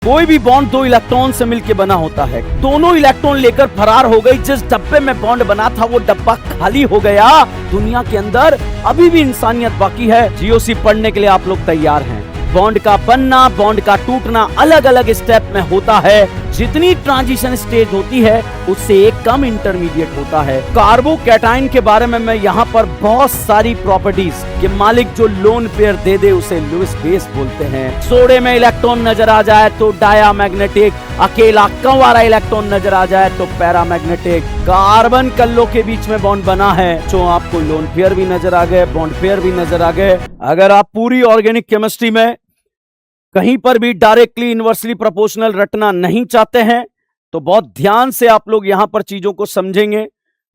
कोई भी बॉन्ड दो इलेक्ट्रॉन से मिलकर बना होता है। दोनों इलेक्ट्रॉन लेकर फरार हो गई। जिस डब्बे में बॉन्ड बना था वो डब्बा खाली हो गया। दुनिया के अंदर अभी भी इंसानियत बाकी है। जीओसी पढ़ने के लिए आप लोग तैयार हैं। बॉन्ड का बनना, बॉन्ड का टूटना अलग अलग स्टेप में होता है। जितनी ट्रांजिशन स्टेज होती है उससे एक कम इंटरमीडिएट होता है। कार्बोकैटायन के बारे में मैं यहाँ पर बहुत सारी प्रॉपर्टीज के मालिक जो लोन पेयर दे दे उसे लुईस बेस बोलते हैं। सोडे में इलेक्ट्रॉन नजर आ जाए तो डायामैग्नेटिक, अकेला कंवारा इलेक्ट्रॉन नजर आ जाए तो पैरामैग्नेटिक। कार्बन कल्लो के बीच में बॉन्ड बना है तो आपको लोन पेयर भी नजर आ गए, बॉन्ड पेयर भी नजर आ गए। अगर आप पूरी ऑर्गेनिक केमिस्ट्री में कहीं पर भी डायरेक्टली इनवर्सली प्रोपोर्शनल रटना नहीं चाहते हैं तो बहुत ध्यान से आप लोग यहां पर चीजों को समझेंगे।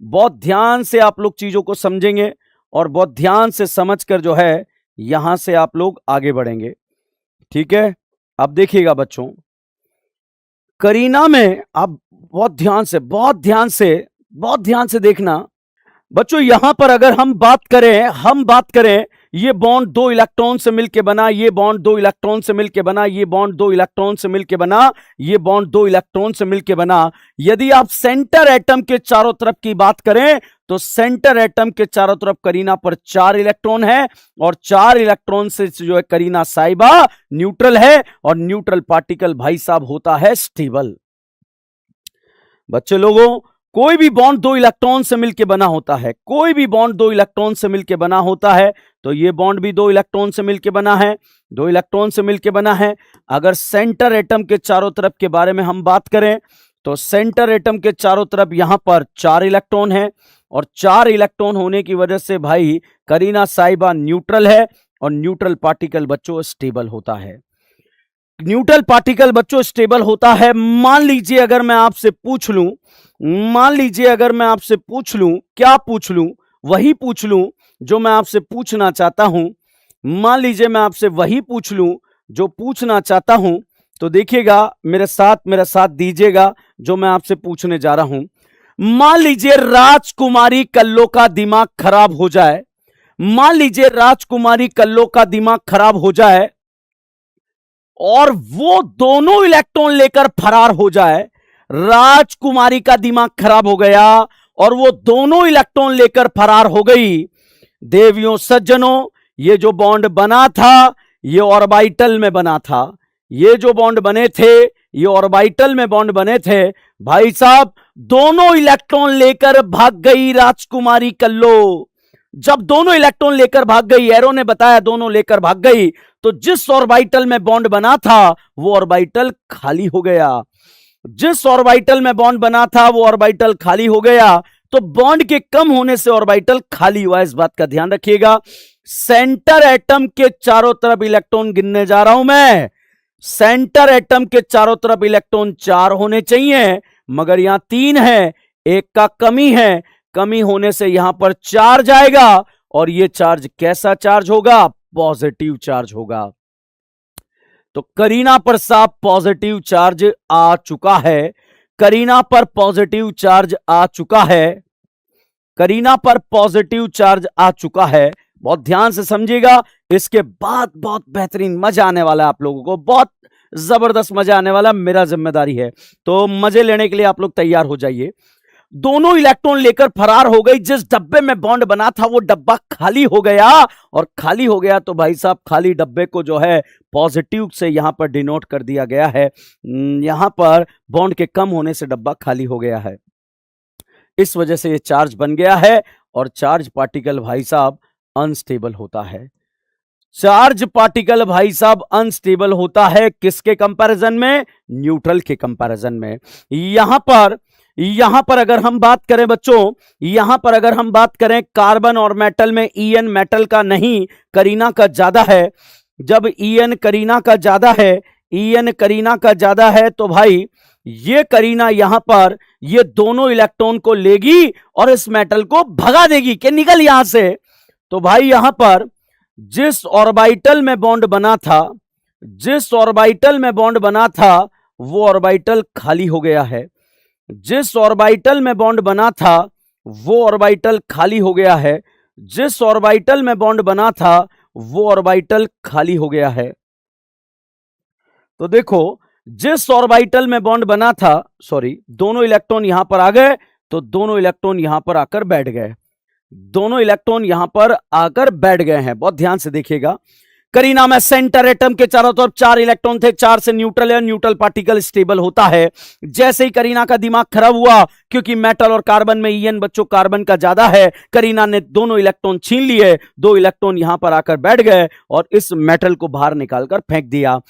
बहुत ध्यान से आप लोग चीजों को समझेंगे और बहुत ध्यान से समझकर जो है यहां से आप लोग आगे बढ़ेंगे। ठीक है, अब देखिएगा बच्चों, करीना में आप बहुत ध्यान से देखना बच्चों। यहां पर अगर हम बात करें ये बॉन्ड दो इलेक्ट्रॉन से मिलकर बना, ये बॉन्ड दो इलेक्ट्रॉन से मिलकर बना, ये बॉन्ड दो इलेक्ट्रॉन से मिलकर बना, ये बॉन्ड दो इलेक्ट्रॉन से मिलकर बना। यदि आप सेंटर एटम के चारों तरफ की बात करें तो सेंटर एटम के चारों तरफ करीना पर 4 इलेक्ट्रॉन है और 4 इलेक्ट्रॉन से जो है करीना साहिबा न्यूट्रल है और न्यूट्रल पार्टिकल भाई साहब होता है स्टेबल। बच्चे लोगों, कोई भी बॉन्ड दो इलेक्ट्रॉन से मिलकर बना होता है। कोई भी बॉन्ड दो इलेक्ट्रॉन से मिलकर बना होता है तो ये बॉन्ड भी दो इलेक्ट्रॉन से मिलकर बना है, दो इलेक्ट्रॉन से मिलकर बना है। अगर सेंटर एटम के चारों तरफ के बारे में हम बात करें तो सेंटर एटम के चारों तरफ यहां पर 4 इलेक्ट्रॉन है और 4 इलेक्ट्रॉन होने की वजह से भाई करीना साहिबा न्यूट्रल है और न्यूट्रल पार्टिकल बच्चों स्टेबल होता है। न्यूट्रल पार्टिकल बच्चों स्टेबल होता है। मान लीजिए अगर मैं आपसे पूछ लूं, क्या पूछ लूं? वही पूछ लूं जो मैं आपसे पूछना चाहता हूं। मान लीजिए मैं आपसे वही पूछ लूं जो पूछना चाहता हूं तो देखिएगा मेरे साथ दीजिएगा जो मैं आपसे पूछने जा रहा हूं। मान लीजिए राजकुमारी कल्लो का दिमाग खराब हो जाए, मान लीजिए राजकुमारी कल्लो का दिमाग खराब हो जाए और वो दोनों इलेक्ट्रॉन लेकर फरार हो जाए। राजकुमारी का दिमाग खराब हो गया और वो दोनों इलेक्ट्रॉन लेकर फरार हो गई। देवियों सज्जनों, ये जो बॉन्ड बना था ये ऑर्बिटल में बना था। ये जो बॉन्ड बने थे ये ऑर्बिटल में बॉन्ड बने थे। भाई साहब दोनों इलेक्ट्रॉन लेकर भाग गई राजकुमारी कल्लो। जब दोनों इलेक्ट्रॉन लेकर भाग गई, एरो ने बताया दोनों लेकर भाग गई, तो जिस ऑर्बिटल में बॉन्ड बना था वो ऑर्बिटल खाली हो गया। जिस ऑर्बिटल में बॉन्ड बना था वो ऑर्बिटल खाली हो गया। तो बॉन्ड के कम होने से ऑर्बिटल खाली हुआ, इस बात का ध्यान रखिएगा। सेंटर एटम के चारों तरफ इलेक्ट्रॉन गिनने जा रहा हूं मैं। सेंटर एटम के चारों तरफ इलेक्ट्रॉन 4 होने चाहिए मगर यहां 3 है, एक का कमी है। कमी होने से यहां पर 4 जाएगा और यह चार्ज कैसा चार्ज होगा? पॉजिटिव चार्ज होगा। तो करीना पर साहब पॉजिटिव चार्ज आ चुका है। करीना पर पॉजिटिव चार्ज आ चुका है। करीना पर पॉजिटिव चार्ज आ चुका है। बहुत ध्यान से समझिएगा, इसके बाद बहुत बेहतरीन मजा आने वाला है आप लोगों को, बहुत जबरदस्त मजा आने वाला, मेरा जिम्मेदारी है। तो मजे लेने के लिए आप लोग तैयार हो जाइए। दोनों इलेक्ट्रॉन लेकर फरार हो गई। जिस डब्बे में बॉन्ड बना था वो डब्बा खाली हो गया और खाली हो गया तो भाई साहब खाली डब्बे को जो है पॉजिटिव से यहां पर डिनोट कर दिया गया है। यहां पर बॉन्ड के कम होने से डब्बा खाली हो गया है, इस वजह से ये चार्ज बन गया है और चार्ज पार्टिकल भाई साहब अनस्टेबल होता है। चार्ज पार्टिकल भाई साहब अनस्टेबल होता है किसके कंपैरिजन में? न्यूट्रल के कंपैरिजन में। यहां पर अगर हम बात करें बच्चों, यहां पर अगर हम बात करें कार्बन और मेटल में, ईएन मेटल का नहीं करीना का ज्यादा है। जब ईएन करीना का ज्यादा है तो भाई ये करीना यहां पर ये दोनों इलेक्ट्रॉन को लेगी और इस मेटल को भगा देगी कि निकल यहां से। तो भाई यहां पर जिस ऑर्बिटल में बॉन्ड बना था वो ऑर्बिटल खाली हो गया है। जिस ऑर्बिटल में बॉन्ड बना था वो ऑर्बिटल खाली हो गया है। जिस ऑर्बिटल में बॉन्ड बना था वो ऑर्बिटल खाली हो गया है। तो देखो जिस ऑर्बिटल में बॉन्ड बना था, सॉरी, दोनों इलेक्ट्रॉन यहां पर आ गए तो दोनों इलेक्ट्रॉन यहां पर आकर बैठ गए, दोनों इलेक्ट्रॉन यहां पर आकर बैठ गए हैं। बहुत ध्यान से देखिएगा। करीना में सेंटर एटम के चारों तरफ 4 इलेक्ट्रॉन थे, 4 से न्यूट्रल है, न्यूट्रल पार्टिकल स्टेबल होता है। जैसे ही करीना का दिमाग खराब हुआ, क्योंकि मेटल और कार्बन में ईएन बच्चों कार्बन का ज्यादा है, करीना ने दोनों इलेक्ट्रॉन छीन लिए, 2 इलेक्ट्रॉन यहां पर आकर बैठ गए और इस मेटल को बाहर निकालकर फेंक दिया।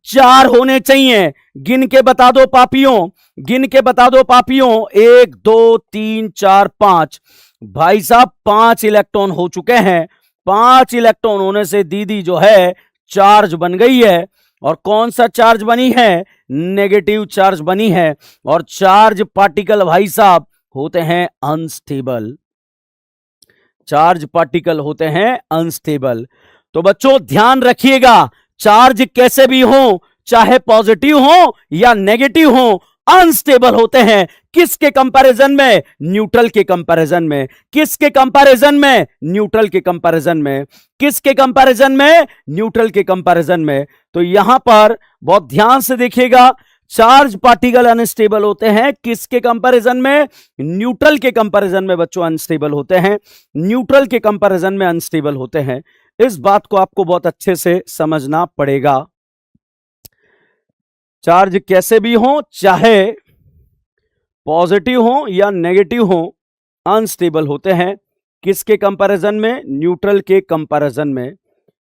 4 होने चाहिए, गिन के बता दो पापियों, गिन के बता दो पापियों, 1 2 3 4 5। भाई साहब 5 इलेक्ट्रॉन हो चुके हैं। 5 इलेक्ट्रॉन होने से दीदी जो है चार्ज बन गई है। और कौन सा चार्ज बनी है? नेगेटिव चार्ज बनी है। और चार्ज पार्टिकल भाई साहब होते हैं अनस्टेबल, चार्ज पार्टिकल होते हैं अनस्टेबल। तो बच्चों ध्यान रखिएगा, चार्ज कैसे भी हो, चाहे पॉजिटिव हो या नेगेटिव हो, अनस्टेबल होते हैं। किसके कंपैरिजन में? न्यूट्रल के कंपैरिजन में। किसके कंपैरिजन में? न्यूट्रल के कंपैरिजन में। किसके कंपैरिजन में? न्यूट्रल के कंपैरिजन में। तो यहां पर बहुत ध्यान से देखिएगा, चार्ज पार्टिकल अनस्टेबल होते हैं किसके कंपैरिजन में? न्यूट्रल के कंपैरिजन में बच्चों अनस्टेबल होते हैं, न्यूट्रल के कंपैरिजन में अनस्टेबल होते हैं। इस बात को आपको बहुत अच्छे से समझना पड़ेगा। चार्ज कैसे भी हो, चाहे पॉजिटिव हो या नेगेटिव हो, अनस्टेबल होते हैं किसके कंपैरिजन में? न्यूट्रल के कंपैरिजन में।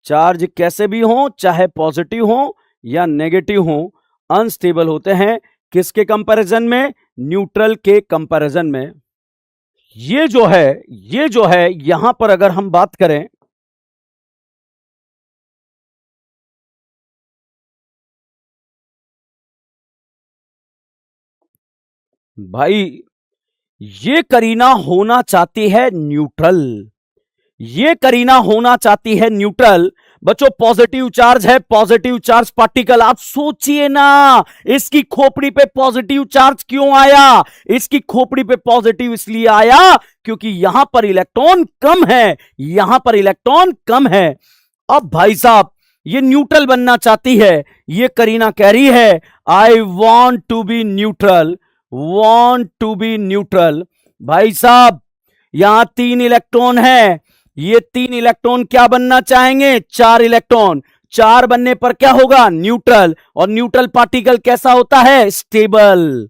चार्ज कैसे भी हो, चाहे पॉजिटिव हो या नेगेटिव हो, अनस्टेबल होते हैं किसके कंपैरिजन में? न्यूट्रल के कंपैरिजन में। ये जो है यहां पर अगर हम बात करें, भाई ये करीना होना चाहती है न्यूट्रल, ये करीना होना चाहती है न्यूट्रल। बच्चों पॉजिटिव चार्ज है, पॉजिटिव चार्ज पार्टिकल। आप सोचिए ना, इसकी खोपड़ी पे पॉजिटिव चार्ज क्यों आया? इसकी खोपड़ी पे पॉजिटिव इसलिए आया क्योंकि यहां पर इलेक्ट्रॉन कम है, यहां पर इलेक्ट्रॉन कम है। अब भाई साहब ये न्यूट्रल बनना चाहती है, ये करीना कह रही है I want to be neutral, want to be neutral. भाई साहब यहां 3 इलेक्ट्रॉन है, ये 3 इलेक्ट्रॉन क्या बनना चाहेंगे? 4 इलेक्ट्रॉन। 4 बनने पर क्या होगा? न्यूट्रल। और न्यूट्रल पार्टिकल कैसा होता है? स्टेबल।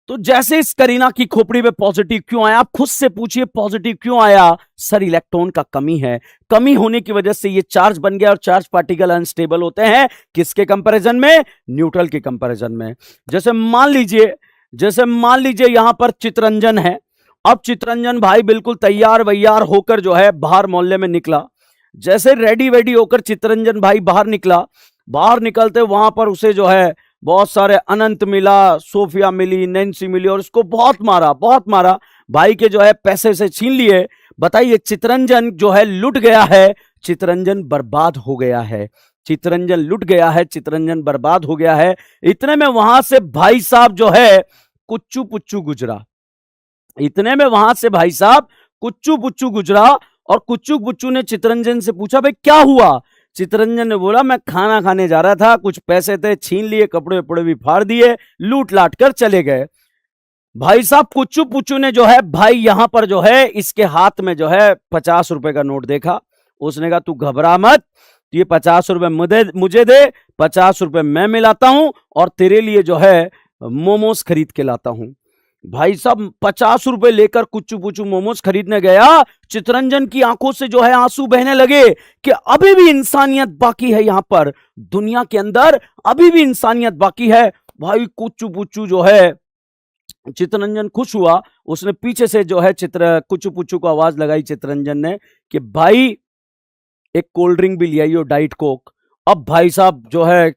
तो जैसे इस करीना की खोपड़ी पे पॉजिटिव क्यों आया? आप खुद से पूछिए पॉजिटिव क्यों आया? सर इलेक्ट्रॉन का कमी है, कमी होने की वजह से ये चार्ज बन गया और चार्ज पार्टिकल अनस्टेबल होते हैं किसके कंपैरिजन में? न्यूट्रल के कंपैरिजन में। जैसे मान लीजिए यहां पर चितरंजन है। अब चितरंजन भाई बिल्कुल तैयार वैयार होकर जो है बाहर मोहल्ले में निकला। जैसे रेडी वेडी होकर चितरंजन भाई बाहर निकला, बाहर निकलते वहां पर उसे जो है बहुत सारे अनंत मिला, सोफिया मिली, नैन्सी मिली और उसको बहुत मारा। भाई के जो है पैसे से छीन लिए। बताइए चितरंजन जो है लुट गया है, चितरंजन बर्बाद हो गया है, चितरंजन लुट गया है, चितरंजन बर्बाद हो गया है। इतने में वहां से भाई साहब जो है कुच्चू पुच्चू गुजरा, इतने में वहां से भाई साहब कुच्चू पुच्चू गुजरा और कुच्चू पुच्चू ने चितरंजन से पूछा भाई क्या हुआ? चितरंजन ने बोला मैं खाना खाने जा रहा था, कुछ पैसे थे छीन लिए, कपड़े वपड़े भी फाड़ दिए, लूट लाट कर चले गए। भाई साहब कुच्चू पुच्चू ने जो है भाई यहां पर जो है इसके हाथ में जो है 50 रुपए का नोट देखा। उसने कहा तू घबरा मत, ये 50 रुपए मुझे दे, 50 रुपए मैं मिलाता हूं और तेरे लिए जो है मोमोज खरीद के लाता हूं। भाई साहब 50 रुपए लेकर कुच्चू पुच्चू मोमोज खरीदने गया। चितरंजन की आंखों से जो है आंसू बहने लगे कि अभी भी इंसानियत बाकी है, यहां पर दुनिया के अंदर अभी भी इंसानियत बाकी है। भाई कुच्चू पुच्चू जो है, चितरंजन खुश हुआ, उसने पीछे से जो है कुच्चू पुच्चू को आवाज लगाई चितरंजन ने कि भाई एक कोल्ड ड्रिंक भी ले आइयो, डाइट कोक। अब भाई साहब जो है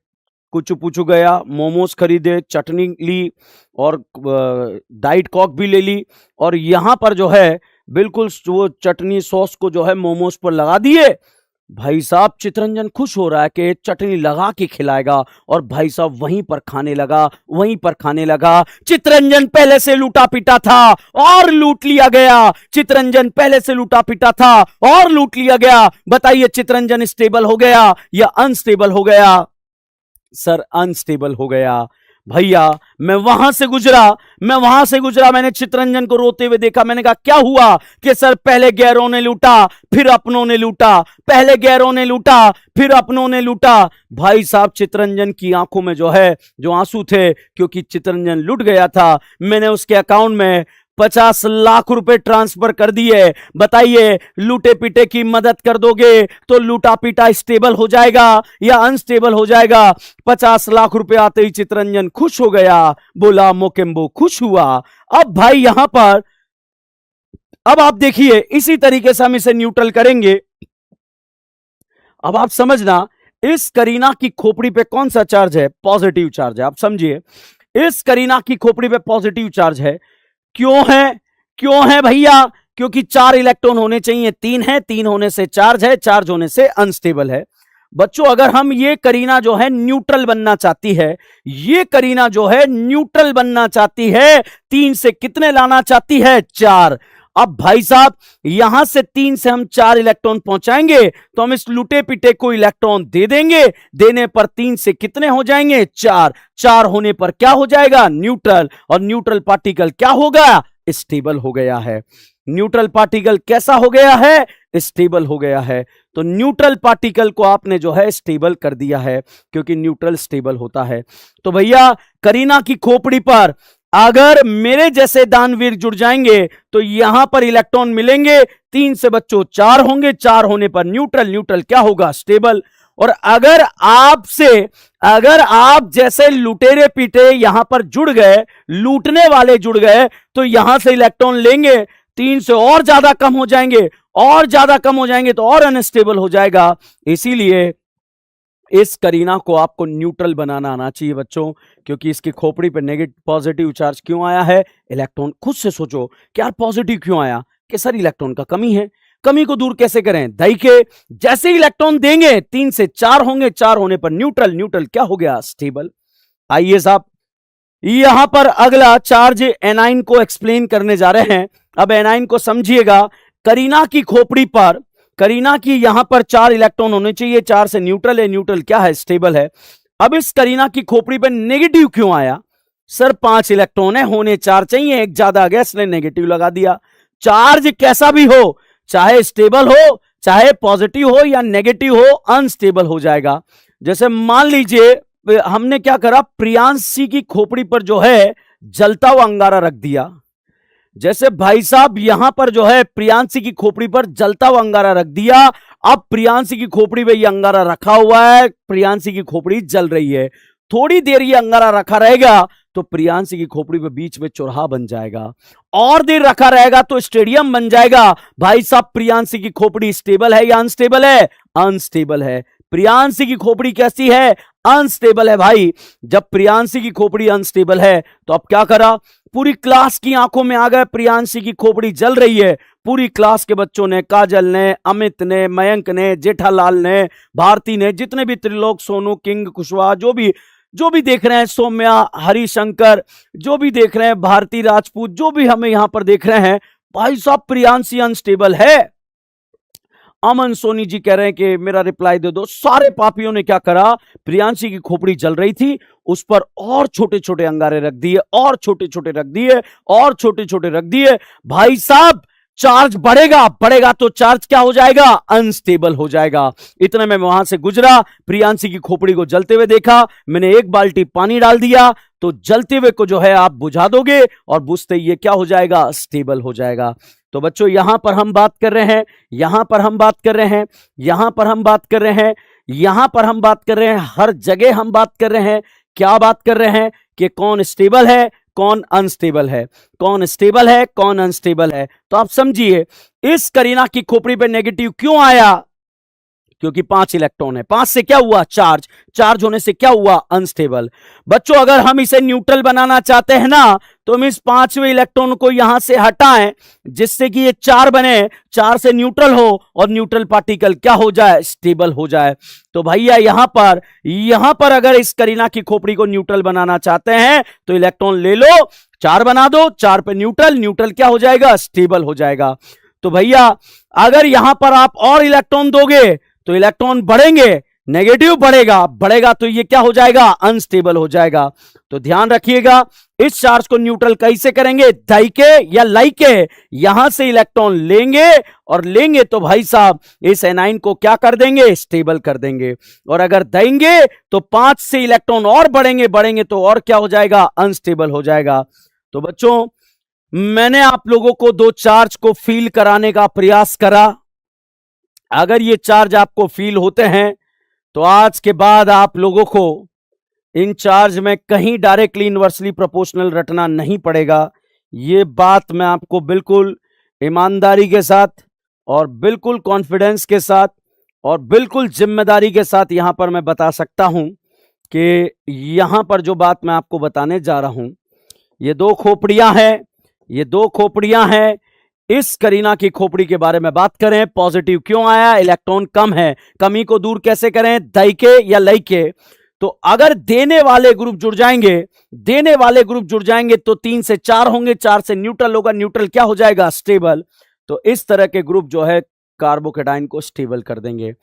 कुछ पूछू गया, मोमोज खरीदे, चटनी ली और डाइट कॉक भी ले ली और यहां पर जो है बिल्कुल वो चटनी सॉस को जो है मोमोज पर लगा दिए। भाई साहब चितरंजन खुश हो रहा है कि चटनी लगा के खिलाएगा और भाई साहब वहीं पर खाने लगा। चितरंजन पहले से लूटा पिटा था और लूट लिया गया, चितरंजन पहले से लूटा पिटा था और लूट लिया गया। बताइए चितरंजन स्टेबल हो गया या अनस्टेबल हो गया? सर अनस्टेबल हो गया। भैया मैं वहां से गुजरा, मैंने चितरंजन को रोते हुए देखा। मैंने कहा क्या हुआ? कि सर पहले गैरों ने लूटा फिर अपनों ने लूटा, पहले गैरों ने लूटा फिर अपनों ने लूटा। भाई साहब चितरंजन की आंखों में जो आंसू थे, क्योंकि चितरंजन लूट गया था। मैंने उसके अकाउंट में 50 लाख रुपए ट्रांसफर कर दिए। बताइए लूटे पीटे की मदद कर दोगे तो लूटा पीटा स्टेबल हो जाएगा या अनस्टेबल हो जाएगा? 50 लाख रुपए आते ही चितरंजन खुश हो गया, बोला मोकेम्बो खुश हुआ। अब भाई यहां पर अब आप देखिए इसी तरीके से हम इसे न्यूट्रल करेंगे। अब आप समझना, इस करीना की खोपड़ी पे कौन सा चार्ज है? पॉजिटिव चार्ज है। आप समझिए, इस करीना की खोपड़ी पे पॉजिटिव चार्ज है। क्यों है भैया? क्योंकि 4 इलेक्ट्रॉन होने चाहिए, 3 है, 3 होने से चार्ज है, चार्ज होने से अनस्टेबल है। बच्चों अगर हम ये करीना जो है न्यूट्रल बनना चाहती है, ये करीना जो है न्यूट्रल बनना चाहती है, 3 से कितने लाना चाहती है? 4। अब भाई साहब यहां से 3 से हम 4 इलेक्ट्रॉन पहुंचाएंगे तो हम इस लुटे पिटे को इलेक्ट्रॉन दे देंगे। देने पर 3 से कितने हो जाएंगे? 4। 4 होने पर क्या हो जाएगा? न्यूट्रल। और न्यूट्रल पार्टिकल क्या होगा? स्टेबल हो गया है। न्यूट्रल पार्टिकल कैसा हो गया है? स्टेबल हो गया है। तो न्यूट्रल पार्टिकल को आपने जो है स्टेबल कर दिया है, क्योंकि न्यूट्रल स्टेबल होता है। तो भैया करीना की खोपड़ी पर अगर मेरे जैसे दानवीर जुड़ जाएंगे तो यहां पर इलेक्ट्रॉन मिलेंगे। 3 से बच्चों 4 होंगे, 4 होने पर न्यूट्रल, न्यूट्रल क्या होगा? स्टेबल। और अगर आप जैसे लुटेरे पीटे यहां पर जुड़ गए, लूटने वाले जुड़ गए, तो यहां से इलेक्ट्रॉन लेंगे, 3 से और ज्यादा कम हो जाएंगे, और ज्यादा कम हो जाएंगे तो और अनस्टेबल हो जाएगा। इसीलिए इस करीना को आपको न्यूट्रल बनाना आना चाहिए बच्चों, क्योंकि इसकी खोपड़ी पे नेगेटिव पॉजिटिव चार्ज क्यों आया है? इलेक्ट्रॉन। खुद से सोचो कि यार पॉजिटिव क्यों आया? कि सर इलेक्ट्रॉन का कमी है। कमी को दूर कैसे करें? दही के जैसे इलेक्ट्रॉन देंगे 3 से 4 होंगे, 4 होने पर न्यूट्रल, न्यूट्रल क्या हो गया? स्टेबल। आइए साहब यहां पर अगला चार्ज एनाइन को एक्सप्लेन करने जा रहे हैं। अब एनाइन को समझिएगा। करीना की खोपड़ी पर, करीना की यहां पर 4 इलेक्ट्रॉन होने चाहिए, 4 से न्यूट्रल है, न्यूट्रल क्या है? स्टेबल है। अब इस करीना की खोपड़ी पर नेगेटिव क्यों आया? सर 5 इलेक्ट्रॉन है, होने 4 चाहिए, एक ज्यादा आ गया इसलिए नेगेटिव लगा दिया। चार्ज कैसा भी हो, चाहे स्टेबल हो, चाहे पॉजिटिव हो या नेगेटिव हो, अनस्टेबल हो जाएगा। जैसे मान लीजिए हमने क्या करा, प्रियांशी की खोपड़ी पर जो है जलता हुआ अंगारा रख दिया। जैसे भाई साहब यहां पर जो है प्रियांशी की खोपड़ी पर जलता हुआ अंगारा रख दिया। अब प्रियांशी की खोपड़ी पे ये अंगारा रखा हुआ है, प्रियांशी की खोपड़ी जल रही है। थोड़ी देर ये अंगारा रखा रहेगा तो प्रियांशी की खोपड़ी पे बीच में चौराहा बन जाएगा, और देर रखा रहेगा तो स्टेडियम बन जाएगा। भाई साहब प्रियांशी की खोपड़ी स्टेबल है या अनस्टेबल है? अनस्टेबल है। प्रियांशी की खोपड़ी कैसी है? अनस्टेबल है। भाई जब प्रियांशी की खोपड़ी अनस्टेबल है तो अब क्या करा, पूरी क्लास की आंखों में आ गए प्रियांशी की खोपड़ी जल रही है। पूरी क्लास के बच्चों ने, काजल ने, अमित ने, मयंक ने, जेठालाल ने, भारती ने, जितने भी त्रिलोक, सोनू, किंग, कुशवाहा, जो भी देख रहे हैं, सौम्या, हरिशंकर, जो भी देख रहे हैं, भारती राजपूत, जो भी हमें यहां पर देख रहे हैं, भाई साहब प्रियांशी अनस्टेबल है। अमन सोनी जी कह रहे हैं कि मेरा रिप्लाई दे दो। सारे पापियों ने क्या करा, प्रियांशी की खोपड़ी जल रही थी, उस पर और छोटे छोटे अंगारे रख दिए, और छोटे छोटे रख दिए, और छोटे छोटे रख दिए। भाई साहब चार्ज बढ़ेगा तो चार्ज क्या हो जाएगा? अनस्टेबल हो जाएगा। इतने में वहां से गुजरा, प्रियांशी की खोपड़ी को जलते हुए देखा, मैंने 1 बाल्टी पानी डाल दिया, तो जलते हुए को जो है आप बुझा दोगे, और बुझते ही ये क्या हो जाएगा? स्टेबल हो जाएगा। तो बच्चों यहां पर हम बात कर रहे हैं, यहां पर हम बात कर रहे हैं, यहां पर हम बात कर रहे हैं, यहां पर हम बात कर रहे हैं, हर जगह हम बात कर रहे हैं। क्या बात कर रहे हैं? कि कौन स्टेबल है, कौन अनस्टेबल है, कौन स्टेबल है, कौन अनस्टेबल है। तो आप समझिए इस करीना की खोपड़ी पे नेगेटिव क्यों आया? क्योंकि 5 इलेक्ट्रॉन है, 5 से क्या हुआ? चार्ज। चार्ज होने से क्या हुआ? अनस्टेबल। बच्चों अगर हम इसे न्यूट्रल बनाना चाहते हैं ना, तो हम इस 5वें इलेक्ट्रॉन को यहां से हटाएं, जिससे कि ये 4 बने, 4 से न्यूट्रल हो, और न्यूट्रल पार्टिकल क्या हो जाए? स्टेबल हो जाए। तो भैया यहां पर अगर इस करीना की खोपड़ी को न्यूट्रल बनाना चाहते हैं तो इलेक्ट्रॉन ले लो, 4 बना दो, 4 पे न्यूट्रल, न्यूट्रल क्या हो जाएगा? स्टेबल हो जाएगा। तो भैया अगर यहां पर आप और इलेक्ट्रॉन दोगे तो इलेक्ट्रॉन बढ़ेंगे, नेगेटिव बढ़ेगा, बढ़ेगा तो ये क्या हो जाएगा, अनस्टेबल हो जाएगा। तो ध्यान रखिएगा, इस चार्ज को न्यूट्रल कैसे करेंगे, दाईके या लाइके, यहां से इलेक्ट्रॉन लेंगे और लेंगे तो भाई साहब इस एनाइन को क्या कर देंगे, स्टेबल कर देंगे। और अगर देंगे तो 5 से इलेक्ट्रॉन और बढ़ेंगे, बढ़ेंगे तो और क्या हो जाएगा, अनस्टेबल हो जाएगा। तो बच्चों मैंने आप लोगों को 2 चार्ज को फील कराने का प्रयास करा। अगर ये चार्ज आपको फील होते हैं तो आज के बाद आप लोगों को इन चार्ज में कहीं डायरेक्टली इनवर्सली प्रोपोर्शनल रटना नहीं पड़ेगा। ये बात मैं आपको बिल्कुल ईमानदारी के साथ और बिल्कुल कॉन्फिडेंस के साथ और बिल्कुल जिम्मेदारी के साथ यहां पर मैं बता सकता हूं कि यहां पर जो बात मैं आपको बताने जा रहा हूं, ये 2 खोपड़ियां हैं, ये 2 खोपड़ियां हैं। इस करीना की खोपड़ी के बारे में बात करें, पॉजिटिव क्यों आया, इलेक्ट्रॉन कम है, कमी को दूर कैसे करें, दाईके या लाइके। तो अगर देने वाले ग्रुप जुड़ जाएंगे, देने वाले ग्रुप जुड़ जाएंगे तो 3 से 4 होंगे, 4 से न्यूट्रल होगा, न्यूट्रल क्या हो जाएगा, स्टेबल। तो इस तरह के ग्रुप जो है कार्बोकेटाइन को स्टेबल कर देंगे।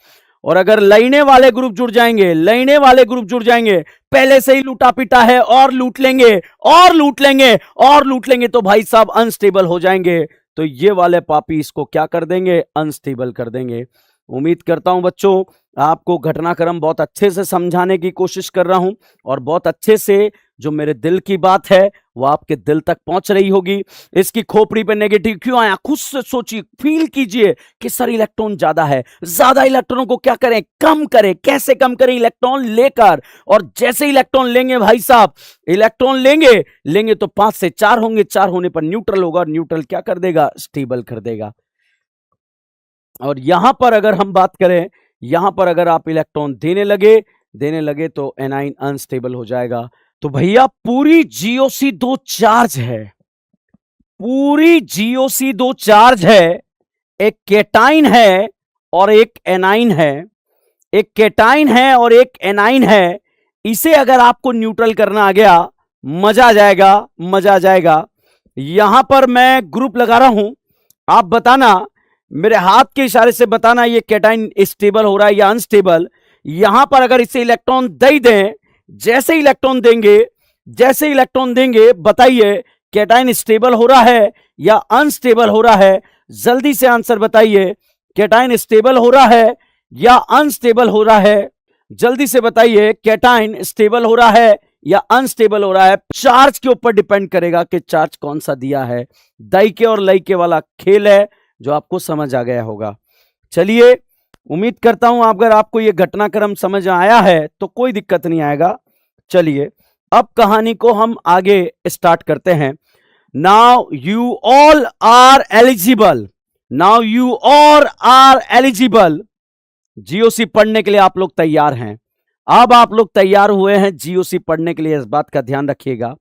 और अगर लेने वाले ग्रुप जुड़ जाएंगे, लेने वाले ग्रुप जुड़ जाएंगे, पहले से ही लूटा पिटा है और लूट लेंगे और लूट लेंगे और लूट लेंगे तो भाई साहब अनस्टेबल हो जाएंगे। तो ये वाले पापी इसको क्या कर देंगे, अनस्टेबल कर देंगे। उम्मीद करता हूं बच्चों आपको घटनाक्रम बहुत अच्छे से समझाने की कोशिश कर रहा हूं और बहुत अच्छे से जो मेरे दिल की बात है वो आपके दिल तक पहुंच रही होगी। इसकी खोपड़ी पे नेगेटिव क्यों आया, खुद से सोचिए, फील कीजिए कि सर इलेक्ट्रॉन ज्यादा है, ज्यादा इलेक्ट्रॉनों को क्या करें, कम करें। कैसे कम करें, इलेक्ट्रॉन लेकर। और जैसे इलेक्ट्रॉन लेंगे भाई साहब, इलेक्ट्रॉन लेंगे तो 5 से 4 होंगे, 4 होने पर न्यूट्रल होगा, न्यूट्रल क्या कर देगा, स्टेबल कर देगा। और यहां पर अगर हम बात करें, यहां पर अगर आप इलेक्ट्रॉन देने लगे तो एनाइन अनस्टेबल हो जाएगा। तो भैया पूरी जीओसी 2 चार्ज है, पूरी जीओसी 2 चार्ज है, एक केटाइन है और एक एनाइन है, एक केटाइन है और एक एनाइन है। इसे अगर आपको न्यूट्रल करना आ गया, मजा आ जाएगा, मजा आ जाएगा। यहां पर मैं ग्रुप लगा रहा हूं, आप बताना, मेरे हाथ के इशारे से बताना ये केटाइन स्टेबल हो रहा है या अनस्टेबल। यहां पर अगर इसे इलेक्ट्रॉन दे दें, जैसे इलेक्ट्रॉन देंगे बताइए केटाइन स्टेबल हो रहा है या अनस्टेबल हो रहा है। जल्दी से आंसर बताइए, केटाइन स्टेबल हो रहा है या अनस्टेबल हो रहा है, जल्दी से बताइए केटाइन स्टेबल हो रहा है या अनस्टेबल हो रहा है। चार्ज के ऊपर डिपेंड करेगा कि चार्ज कौन सा दिया है। दाईके और लाइके वाला खेल है जो आपको समझ आ गया होगा। चलिए उम्मीद करता हूं अगर आपको यह घटनाक्रम समझ आया है तो कोई दिक्कत नहीं आएगा। चलिए अब कहानी को हम आगे स्टार्ट करते हैं। Now you all are eligible, now you all are eligible. GOC पढ़ने के लिए आप लोग तैयार हैं। अब आप लोग तैयार हुए हैं जीओसी पढ़ने के लिए, इस बात का ध्यान रखिएगा।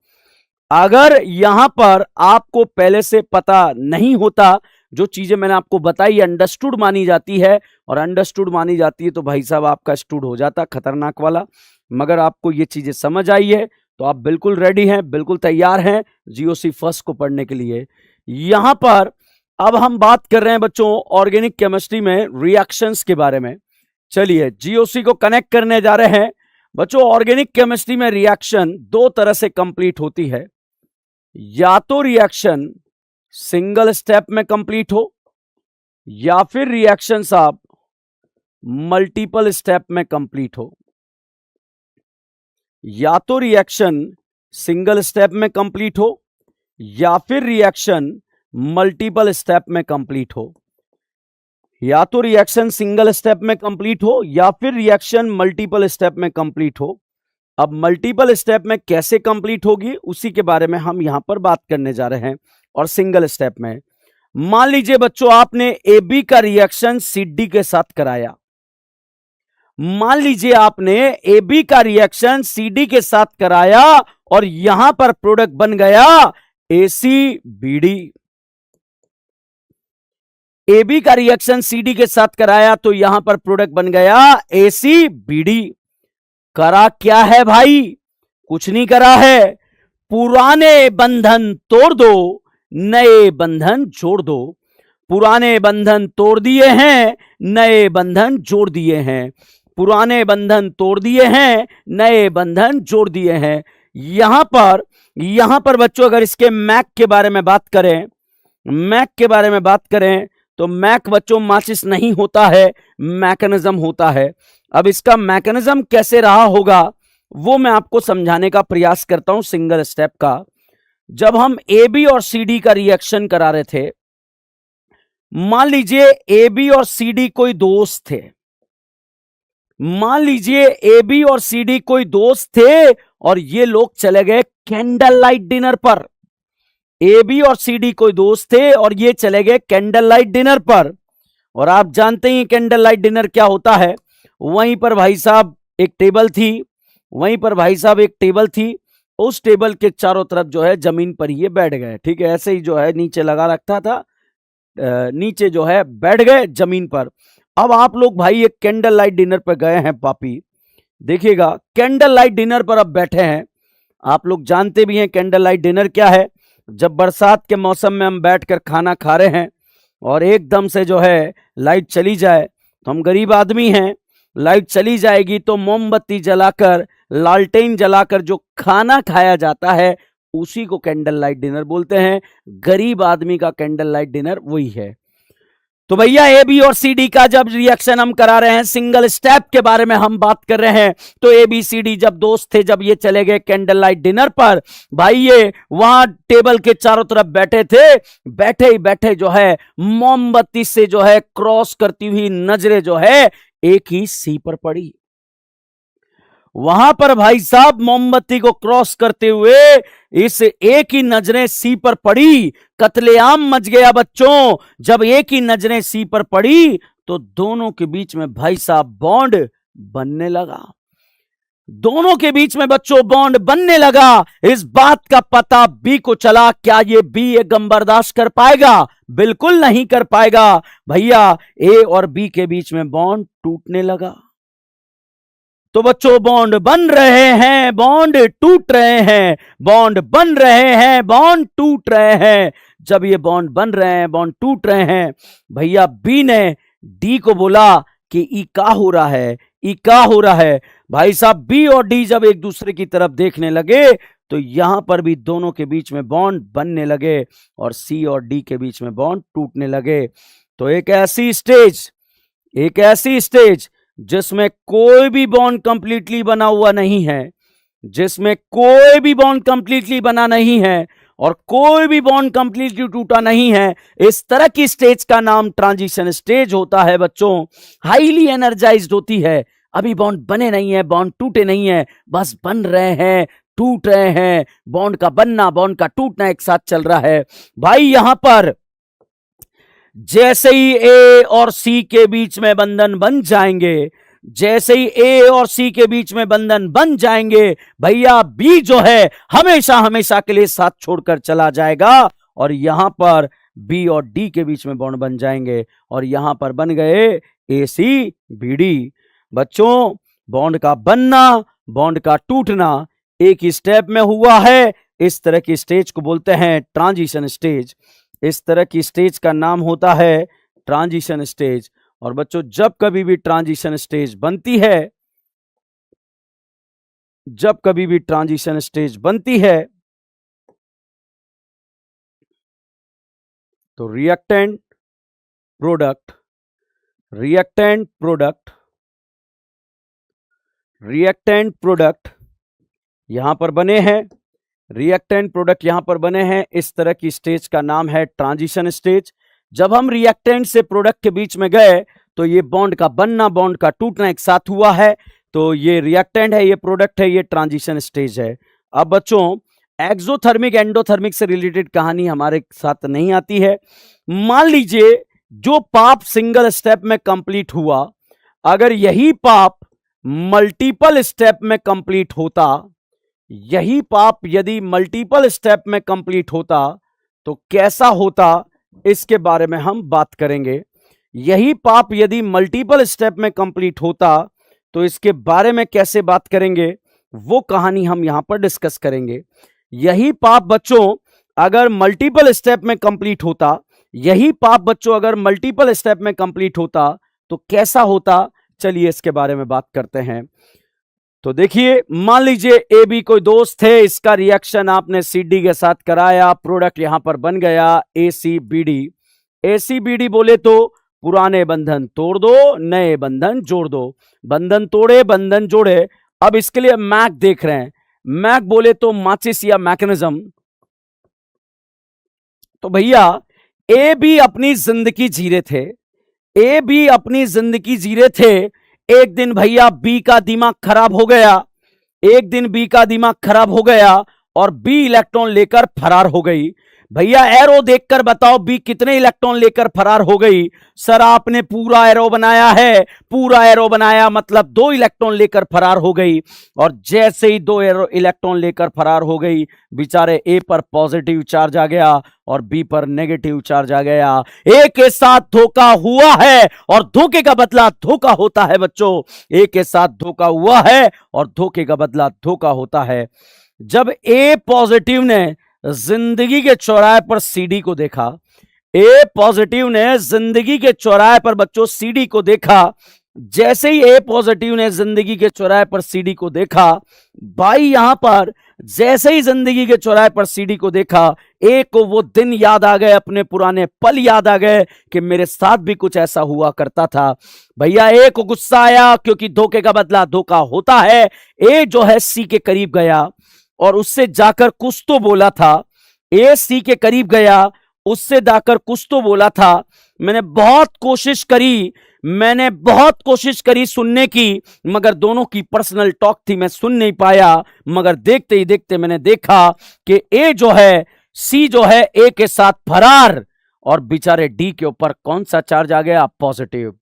अगर यहां पर आपको पहले से पता नहीं होता, जो चीजें मैंने आपको बताई अंडरस्टूड मानी जाती है, और अंडरस्टूड मानी जाती है तो भाई साहब आपका स्टूड हो जाता खतरनाक वाला। मगर आपको ये चीजें समझ आई है तो आप बिल्कुल रेडी हैं, बिल्कुल तैयार हैं जीओसी फर्स्ट को पढ़ने के लिए। यहां पर अब हम बात कर रहे हैं बच्चों ऑर्गेनिक केमिस्ट्री में रिएक्शंस के बारे में। चलिए जीओसी को कनेक्ट करने जा रहे हैं बच्चों। ऑर्गेनिक केमिस्ट्री में रिएक्शन 2 तरह से कंप्लीट होती है, या तो रिएक्शन सिंगल स्टेप में कंप्लीट हो या फिर रिएक्शन साहब मल्टीपल स्टेप में कंप्लीट हो। या तो रिएक्शन सिंगल स्टेप में कंप्लीट हो या फिर रिएक्शन मल्टीपल स्टेप में कंप्लीट हो। या तो रिएक्शन सिंगल स्टेप में कंप्लीट हो या फिर रिएक्शन मल्टीपल स्टेप में कंप्लीट हो। अब मल्टीपल स्टेप में कैसे कंप्लीट होगी उसी के बारे में हम यहां पर बात करने जा रहे हैं। और सिंगल स्टेप में मान लीजिए बच्चों आपने AB का रिएक्शन CD के साथ कराया, मान लीजिए आपने AB का रिएक्शन CD के साथ कराया और यहां पर प्रोडक्ट बन गया ACBD। AB का रिएक्शन CD के साथ कराया तो यहां पर प्रोडक्ट बन गया ACBD। करा क्या है भाई, कुछ नहीं करा है, पुराने बंधन तोड़ दो, नए बंधन जोड़ दो। पुराने बंधन तोड़ दिए हैं, नए बंधन जोड़ दिए हैं। पुराने बंधन तोड़ दिए हैं, नए बंधन जोड़ दिए हैं। यहां पर बच्चों अगर इसके मैक के बारे में बात करें, मैक के बारे में बात करें तो मैक बच्चों माचिस नहीं होता है, मैकेनिज्म होता है। अब इसका मैकेनिज्म कैसे रहा होगा वो मैं आपको समझाने का प्रयास करता हूं सिंगल स्टेप का। जब हम ए बी और सी डी का रिएक्शन करा रहे थे, मान लीजिए ए बी और सी डी कोई दोस्त थे, मान लीजिए ए बी और सी डी कोई दोस्त थे और ये लोग चले गए कैंडल लाइट डिनर पर। ए बी और सी डी कोई दोस्त थे और ये चले गए कैंडल लाइट डिनर पर। और आप जानते ही कैंडल लाइट डिनर क्या होता है। वहीं पर भाई साहब एक टेबल थी, वहीं पर भाई साहब एक टेबल थी, उस टेबल के चारों तरफ जो है जमीन पर ये बैठ गए। ठीक है, ऐसे ही जो है नीचे लगा रखा था, नीचे जो है बैठ गए जमीन पर। अब आप लोग भाई एक कैंडल लाइट डिनर पर गए हैं पापी, देखिएगा कैंडल लाइट डिनर पर अब बैठे हैं। आप लोग जानते भी हैं कैंडल लाइट डिनर क्या है। जब बरसात के मौसम में हम बैठकर खाना खा रहे हैं और एकदम से जो है लाइट चली जाए, तो हम गरीब आदमी हैं, लाइट चली जाएगी तो मोमबत्ती जलाकर, लालटेन जलाकर जो खाना खाया जाता है उसी को कैंडल लाइट डिनर बोलते हैं। गरीब आदमी का कैंडल लाइट डिनर वही है। तो भैया ए बी और सी डी का जब रिएक्शन हम करा रहे हैं, सिंगल स्टेप के बारे में हम बात कर रहे हैं, तो ए बी सी डी जब दोस्त थे, जब ये चले गए कैंडल लाइट डिनर पर, भाई ये वहां टेबल के चारों तरफ बैठे थे, बैठे ही बैठे जो है मोमबत्ती से जो है क्रॉस करती हुई नजरें जो है एक ही सी पर पड़ी। वहां पर भाई साहब मोमबत्ती को क्रॉस करते हुए इस एक ही नजरें सी पर पड़ी, कत्लेआम मच गया बच्चों। जब एक ही नजरें सी पर पड़ी तो दोनों के बीच में भाई साहब बॉन्ड बनने लगा, दोनों के बीच में बच्चों बॉन्ड बनने लगा। इस बात का पता बी को चला, क्या ये बी ये गम बर्दाश्त कर पाएगा? बिल्कुल नहीं कर पाएगा भैया। ए और बी के बीच में बॉन्ड टूटने लगा। तो बच्चों बॉन्ड बन रहे हैं, बॉन्ड टूट रहे हैं, बॉन्ड बन रहे हैं, बॉन्ड टूट रहे हैं। जब ये बॉन्ड बन रहे हैं, बॉन्ड टूट रहे हैं, भैया बी ने डी को बोला कि ई का हो रहा है, ई का हो रहा है। भाई साहब बी और डी जब एक दूसरे की तरफ देखने लगे तो यहां पर भी दोनों के बीच में बॉन्ड बनने लगे और सी और डी के बीच में बॉन्ड टूटने लगे। तो एक ऐसी स्टेज जिसमें कोई भी बॉन्ड कंप्लीटली बना हुआ नहीं है, जिसमें कोई भी बॉन्ड कंप्लीटली बना नहीं है और कोई भी बॉन्ड कंप्लीटली टूटा नहीं है, इस तरह की स्टेज का नाम ट्रांजिशन स्टेज होता है बच्चों। हाईली एनर्जाइज्ड होती है, अभी बॉन्ड बने नहीं है, बॉन्ड टूटे नहीं है, बस बन रहे हैं, टूट रहे हैं। बॉन्ड का बनना, बॉन्ड का टूटना एक साथ चल रहा है। भाई यहां पर जैसे ही ए और सी के बीच में बंधन बन जाएंगे, जैसे ही ए और सी के बीच में बंधन बन जाएंगे, भैया बी जो है हमेशा हमेशा के लिए साथ छोड़कर चला जाएगा और यहां पर बी और डी के बीच में बॉन्ड बन जाएंगे और यहां पर बन गए ए सी बी डी। बच्चों बॉन्ड का बनना, बॉन्ड का टूटना एक ही स्टेप में हुआ है। इस तरह की स्टेज को बोलते हैं ट्रांजिशन स्टेज। इस तरह की स्टेज का नाम होता है ट्रांजिशन स्टेज। और बच्चों जब कभी भी ट्रांजिशन स्टेज बनती है, जब कभी भी ट्रांजिशन स्टेज बनती है तो reactant product, reactant product, reactant product यहां पर बने हैं, रिएक्टेंट प्रोडक्ट यहां पर बने हैं। इस तरह की स्टेज का नाम है ट्रांजिशन स्टेज। जब हम रिएक्टेंट से प्रोडक्ट के बीच में गए तो ये बॉन्ड का बनना, बॉन्ड का टूटना एक साथ हुआ है। तो ये रिएक्टेंट है, ये प्रोडक्ट है, ये ट्रांजिशन स्टेज है। अब बच्चों एक्सोथर्मिक एंडोथर्मिक से रिलेटेड कहानी हमारे साथ नहीं आती है। मान लीजिए जो पाप सिंगल स्टेप में कंप्लीट हुआ, अगर यही पाप मल्टीपल स्टेप में कंप्लीट होता, यही पाप यदि मल्टीपल स्टेप में कंप्लीट होता तो कैसा होता, इसके बारे में हम बात करेंगे। यही पाप यदि मल्टीपल स्टेप में कंप्लीट होता तो इसके बारे में कैसे बात करेंगे, वो कहानी हम यहां पर डिस्कस करेंगे। यही पाप बच्चों अगर मल्टीपल स्टेप में कंप्लीट होता, यही पाप बच्चों अगर मल्टीपल स्टेप में कंप्लीट होता तो कैसा होता, चलिए इसके बारे में बात करते हैं। तो देखिए, मान लीजिए ए बी कोई दोस्त है, इसका रिएक्शन आपने सी डी के साथ कराया, प्रोडक्ट यहां पर बन गया ए सी बी डी। ए सी बी डी बोले तो पुराने बंधन तोड़ दो, नए बंधन जोड़ दो। बंधन तोड़े, बंधन जोड़े। अब इसके लिए मैक देख रहे हैं। मैक बोले तो माचिस या मैकेनिज्म। तो भैया ए बी अपनी जिंदगी जी रहे थे, ए बी अपनी जिंदगी जी रहे थे। एक दिन भैया बी का दिमाग खराब हो गया, एक दिन बी का दिमाग खराब हो गया और बी इलेक्ट्रॉन लेकर फरार हो गई। भैया एरो देखकर बताओ बी कितने इलेक्ट्रॉन लेकर फरार हो गई। सर आपने पूरा एरो बनाया है, पूरा एरो बनाया मतलब 2 इलेक्ट्रॉन लेकर फरार हो गई। और जैसे ही 2 इलेक्ट्रॉन लेकर फरार हो गई, बेचारे ए पर पॉजिटिव चार्ज आ गया और बी पर नेगेटिव चार्ज आ गया। ए के साथ धोखा हुआ है और धोखे का बदला धोखा होता है बच्चों। ए के साथ धोखा हुआ है और धोखे का बदला धोखा होता है। जब ए पॉजिटिव ने जिंदगी के चौराहे पर सीडी को देखा, ए पॉजिटिव ने जिंदगी के चौराहे पर बच्चों सीडी को देखा। जैसे ही ए पॉजिटिव ने जिंदगी के चौराहे पर सीडी को देखा, भाई यहां पर जैसे ही जिंदगी के चौराहे पर सीडी को देखा, ए को वो दिन याद आ गए, अपने पुराने पल याद आ गए कि मेरे साथ भी कुछ ऐसा हुआ करता था। भैया ए को गुस्सा आया क्योंकि धोखे का बदला धोखा होता है। ए जो है सी के करीब गया और उससे जाकर कुछ तो बोला था। ए सी के करीब गया, उससे जाकर कुछ तो बोला था। मैंने बहुत कोशिश करी सुनने की, मगर दोनों की पर्सनल टॉक थी, मैं सुन नहीं पाया। मगर देखते ही देखते मैंने देखा कि ए जो है, सी जो है ए के साथ फरार और बेचारे डी के ऊपर कौन सा चार्ज आ गया? पॉजिटिव।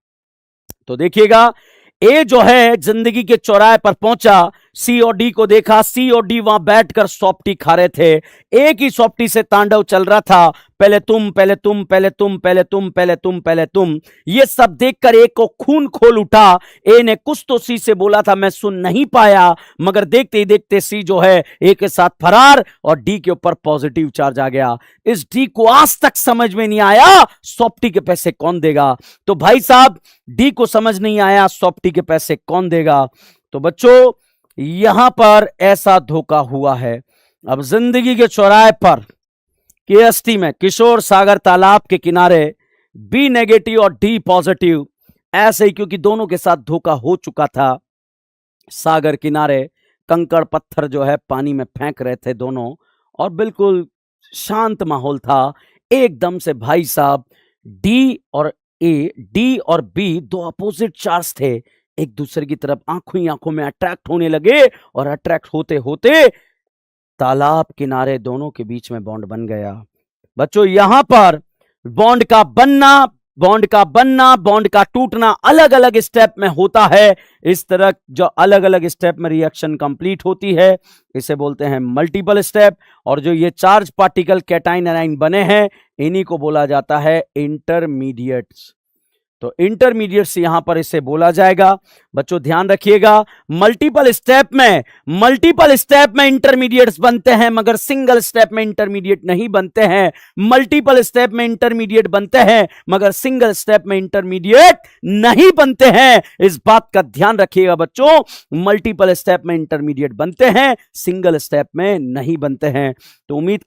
तो देखिएगा, ए जो है जिंदगी के चौराहे पर पहुंचा, सी और डी को देखा। सी और डी वहां बैठकर सॉफ्टी खा रहे थे। ए की सॉफ्टी से तांडव चल रहा था, पहले तुम, पहले तुम, पहले तुम, पहले तुम, पहले तुम, पहले तुम। ये सब देखकर ए को खून खोल उठा। ए ने कुछ तो सी से बोला था, मैं सुन नहीं पाया, मगर देखते ही देखते सी जो है ए के साथ फरार और डी के ऊपर पॉजिटिव चार्ज आ गया। इस डी को आज तक समझ में नहीं आया सॉफ्टी के पैसे कौन देगा। तो भाई साहब, डी को समझ नहीं आया सॉफ्टी के पैसे कौन देगा। तो बच्चों यहां पर ऐसा धोखा हुआ है। अब जिंदगी के चौराहे पर केएसटी में, किशोर सागर तालाब के किनारे, बी नेगेटिव और डी पॉजिटिव, ऐसे ही क्योंकि दोनों के साथ धोखा हो चुका था। सागर किनारे कंकड़ पत्थर जो है पानी में फेंक रहे थे दोनों और बिल्कुल शांत माहौल था। एकदम से भाई साहब डी और बी दो अपोजिट चार्ज थे, एक दूसरे की तरफ आंखों ही आंखों में अट्रैक्ट होने लगे और अट्रैक्ट होते होते तालाब किनारे दोनों के बीच में बॉन्ड बन गया। बच्चों यहां पर बॉन्ड का बनना, बॉन्ड का टूटना अलग अलग स्टेप में होता है। इस तरह जो अलग अलग स्टेप में रिएक्शन कंप्लीट होती है, इसे बोलते हैं मल्टीपल स्टेप। और जो ये चार्ज पार्टिकल कैटाइन एनाइन बने हैं, इन्हीं को बोला जाता है इंटरमीडिएट्स। तो इंटरमीडिएट्स यहां पर इसे बोला जाएगा। बच्चों ध्यान रखिएगा, मल्टीपल स्टेप में इंटरमीडिएट्स बनते हैं, मगर सिंगल स्टेप में इंटरमीडिएट नहीं बनते हैं। मल्टीपल स्टेप में इंटरमीडिएट बनते हैं, मगर सिंगल स्टेप में इंटरमीडिएट नहीं बनते हैं। इस बात का ध्यान रखिएगा बच्चों, मल्टीपल स्टेप में इंटरमीडिएट बनते हैं, सिंगल स्टेप में नहीं बनते हैं। तो उम्मीद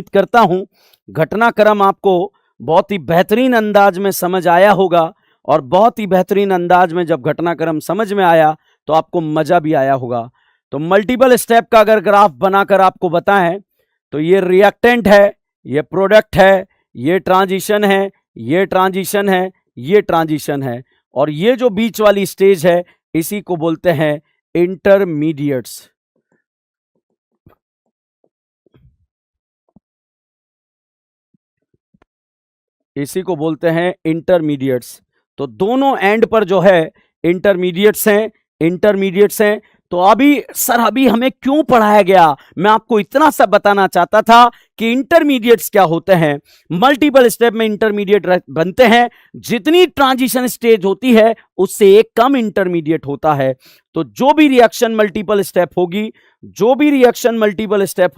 करता हूं घटनाक्रम आपको बहुत ही बेहतरीन अंदाज में समझ आया होगा। और बहुत ही बेहतरीन अंदाज में जब घटनाक्रम समझ में आया तो आपको मजा भी आया होगा। तो मल्टीपल स्टेप का अगर ग्राफ बनाकर आपको बताएं तो ये रिएक्टेंट है, ये प्रोडक्ट है, ये ट्रांजिशन है, ये ट्रांजिशन है, ये ट्रांजिशन है, और ये जो बीच वाली स्टेज है इसी को बोलते हैं इंटरमीडिएट्स। इसी को बोलते हैं इंटरमीडिएट्स। तो दोनों एंड पर जो है इंटरमीडिएट्स हैं। तो अभी हमें क्यों पढ़ाया गया, मैं आपको इतना सा बताना चाहता था कि इंटरमीडिएट्स क्या होते हैं। मल्टीपल स्टेप में इंटरमीडिएट बनते हैं, जितनी ट्रांजिशन स्टेज होती है उससे एक कम इंटरमीडिएट होता है। तो जो भी रिएक्शन मल्टीपल स्टेप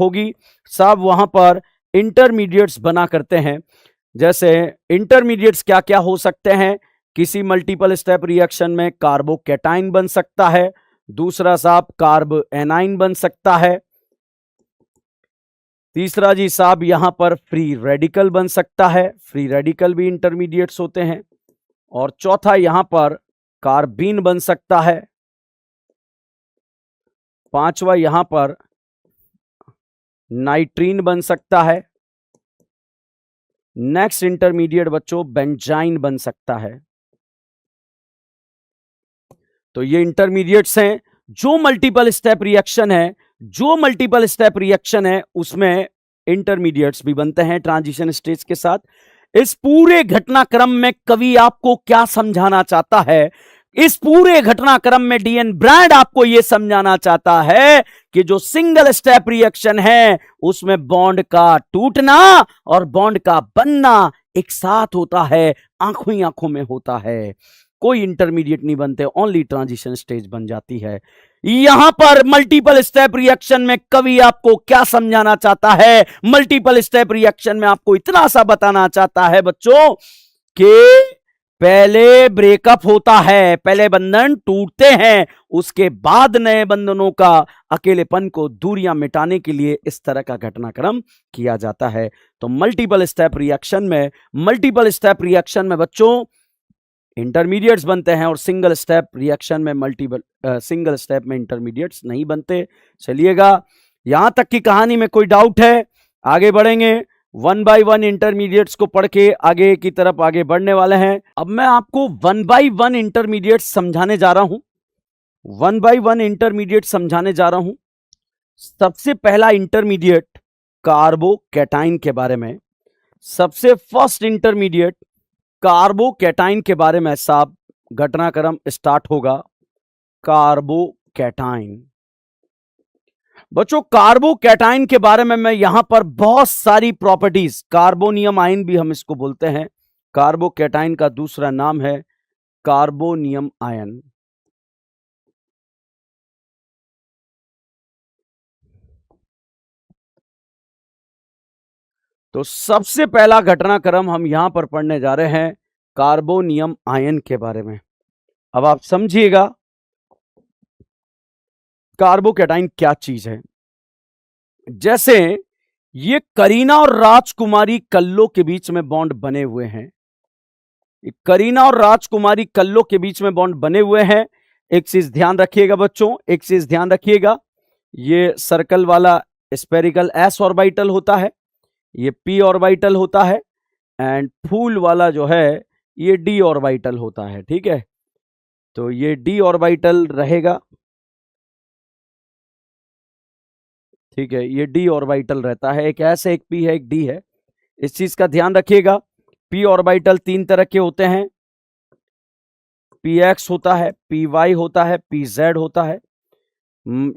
होगी सब वहां पर इंटरमीडिएट्स बना करते हैं। जैसे इंटरमीडिएट्स क्या क्या हो सकते हैं, किसी मल्टीपल स्टेप रिएक्शन में कार्बोकैटाइन बन सकता है, दूसरा साहब कार्ब एनाइन बन सकता है, तीसरा जी साहब यहां पर फ्री रेडिकल बन सकता है, फ्री रेडिकल भी इंटरमीडिएट्स होते हैं, और चौथा यहां पर कार्बीन बन सकता है, पांचवा यहां पर नाइट्रीन बन सकता है, नेक्स्ट इंटरमीडिएट बच्चों बेंजाइन बन सकता है। तो ये इंटरमीडिएट्स हैं। जो मल्टीपल स्टेप रिएक्शन है उसमें इंटरमीडिएट्स भी बनते हैं ट्रांजिशन स्टेज के साथ। इस पूरे घटनाक्रम में कवि आपको क्या समझाना चाहता है? इस पूरे घटनाक्रम में डीएन ब्रांड आपको यह समझाना चाहता है कि जो सिंगल स्टेप रिएक्शन है उसमें बॉन्ड का टूटना और बॉन्ड का बनना एक साथ होता है, आंखों ही आंखों में होता है, कोई इंटरमीडिएट नहीं बनते, ओनली ट्रांजिशन स्टेज बन जाती है। यहां पर मल्टीपल स्टेप रिएक्शन में कवि आपको क्या समझाना चाहता है? मल्टीपल स्टेप रिएक्शन में आपको इतना सा बताना चाहता है बच्चों कि पहले ब्रेकअप होता है, पहले बंधन टूटते हैं, उसके बाद नए बंधनों का अकेलेपन को दूरियां मिटाने के लिए इस तरह का घटनाक्रम किया जाता है। तो मल्टीपल स्टेप रिएक्शन में बच्चों इंटरमीडिएट्स बनते हैं और सिंगल स्टेप में इंटरमीडिएट्स नहीं बनते। चलिएगा, यहां तक की कहानी में कोई डाउट है? आगे बढ़ेंगे, वन बाय वन इंटरमीडिएट्स को पढ़ के आगे की तरफ आगे बढ़ने वाले हैं। अब मैं आपको वन बाय वन इंटरमीडिएट्स समझाने जा रहा हूं। सबसे पहला इंटरमीडिएट कार्बोकैटाइन के बारे में, सबसे फर्स्ट इंटरमीडिएट कार्बोकैटाइन के बारे में साहब घटनाक्रम स्टार्ट होगा। कार्बोकैटाइन बच्चों, कार्बोकैटाइन के बारे में मैं यहां पर बहुत सारी प्रॉपर्टीज, कार्बोनियम आयन भी हम इसको बोलते हैं, कार्बोकैटाइन का दूसरा नाम है कार्बोनियम आयन। तो सबसे पहला घटनाक्रम हम यहां पर पढ़ने जा रहे हैं कार्बोनियम आयन के बारे में। अब आप समझिएगा कार्बोकैटाइन क्या चीज है। जैसे ये करीना और राजकुमारी कल्लो के बीच में बॉन्ड बने हुए हैं, करीना और राजकुमारी कल्लो के बीच में बॉन्ड बने हुए हैं। एक चीज ध्यान रखिएगा बच्चों, एक चीज ध्यान रखिएगा, ये सर्कल वाला स्पेरिकल एस ऑर्बिटल होता है, ये पी ऑर्बिटल होता है, एंड फूल वाला जो है ये डी ऑर्बिटल होता है। ठीक है, तो ये डी ऑर्बिटल रहेगा, ठीक है, ये डी ऑर्बिटल रहता है, एक एस है, एक पी है, एक डी है। इस चीज का ध्यान रखिएगा। पी ऑर्बिटल तीन तरह के होते हैं, पी एक्स होता है, पी वाई होता है, पी जेड होता है।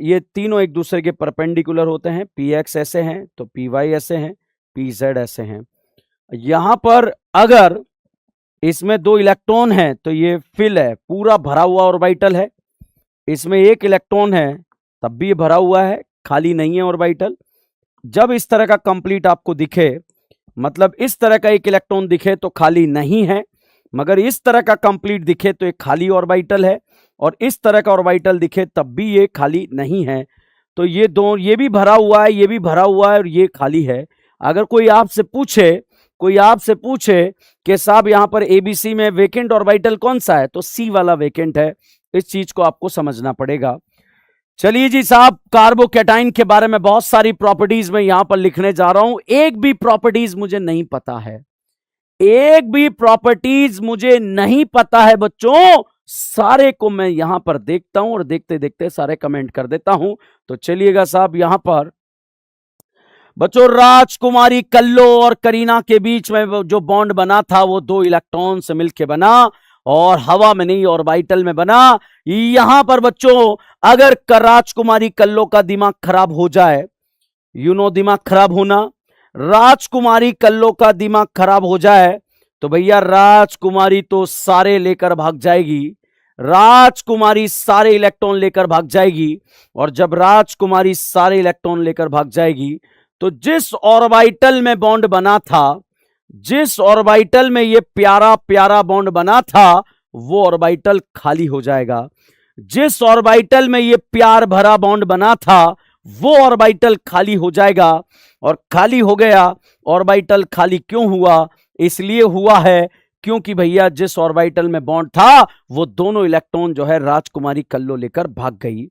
ये तीनों एक दूसरे के परपेंडिकुलर होते हैं, पी एक्स ऐसे हैं तो पी वाई ऐसे हैं, पी जेड ऐसे हैं। यहां पर अगर इसमें दो इलेक्ट्रॉन है तो ये फिल है, पूरा भरा हुआ ऑर्बिटल है। इसमें एक इलेक्ट्रॉन है तब भी ये भरा हुआ है, खाली नहीं है ऑर्बिटल। जब इस तरह का कंप्लीट आपको दिखे, मतलब इस तरह का एक इलेक्ट्रॉन दिखे तो खाली नहीं है, मगर इस तरह का कंप्लीट दिखे तो एक खाली ऑर्बिटल है, और इस तरह का ऑर्बिटल दिखे तब भी ये खाली नहीं है। तो ये दो, ये भी भरा हुआ है, ये भी भरा हुआ है, और ये खाली है। अगर कोई आपसे पूछे कि साहब यहां पर एबीसी में वेकेंट ऑर्बिटल कौन सा है, तो सी वाला वेकेंट है। इस चीज को आपको समझना पड़ेगा। चलिए जी साहब, कार्बोकैटाइन के बारे में बहुत सारी प्रॉपर्टीज मैं यहां पर लिखने जा रहा हूं। एक भी प्रॉपर्टीज मुझे नहीं पता है, एक भी प्रॉपर्टीज मुझे नहीं पता है बच्चों, सारे को मैं यहां पर देखता हूं और देखते देखते सारे कमेंट कर देता हूं। तो चलिएगा साहब, यहां पर बच्चों राजकुमारी कल्लो और करीना के बीच में जो बॉन्ड बना था वो दो इलेक्ट्रॉन से मिलकर बना, और हवा में नहीं ऑर्बिटल में बना। यहां पर बच्चों अगर राजकुमारी कल्लो का दिमाग खराब हो जाए, दिमाग खराब होना, राजकुमारी कल्लो का दिमाग खराब हो जाए तो भैया राजकुमारी तो सारे लेकर भाग जाएगी, राजकुमारी सारे इलेक्ट्रॉन लेकर भाग जाएगी। और जब राजकुमारी सारे इलेक्ट्रॉन लेकर भाग जाएगी तो जिस ऑर्बिटल में बॉन्ड बना था, जिस ऑर्बिटल में ये प्यारा प्यारा बॉन्ड बना था वो ऑर्बिटल खाली हो जाएगा। जिस ऑर्बिटल में ये प्यार भरा बॉन्ड बना था वो ऑर्बिटल खाली हो जाएगा। और खाली हो गया। ऑर्बिटल खाली क्यों हुआ? इसलिए हुआ है क्योंकि भैया जिस ऑर्बिटल में बॉन्ड था वो दोनों इलेक्ट्रॉन जो है राजकुमारी कल्लो लेकर भाग गई।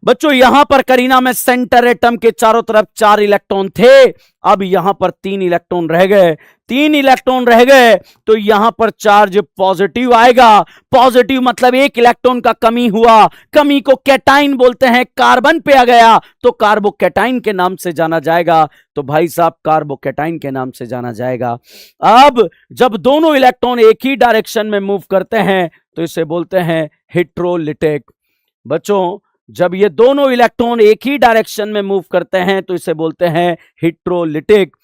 बच्चों यहां पर करीना में सेंटर एटम के चारों तरफ 4 इलेक्ट्रॉन थे, अब यहां पर 3 इलेक्ट्रॉन रह गए। 3 इलेक्ट्रॉन रह गए तो यहां पर चार्ज पॉजिटिव आएगा। पॉजिटिव मतलब 1 इलेक्ट्रॉन का कमी हुआ। कमी को कैटाइन बोलते हैं। कार्बन पे आ गया तो कार्बोकैटाइन के नाम से जाना जाएगा। तो भाई साहब कार्बोकैटाइन के नाम से जाना जाएगा। अब जब दोनों इलेक्ट्रॉन एक ही डायरेक्शन में मूव करते हैं तो इसे बोलते हैं हेट्रोलिटिक। बच्चों जब ये दोनों इलेक्ट्रॉन एक ही डायरेक्शन में मूव करते हैं तो इसे बोलते हैं हेट्रोलिटिक।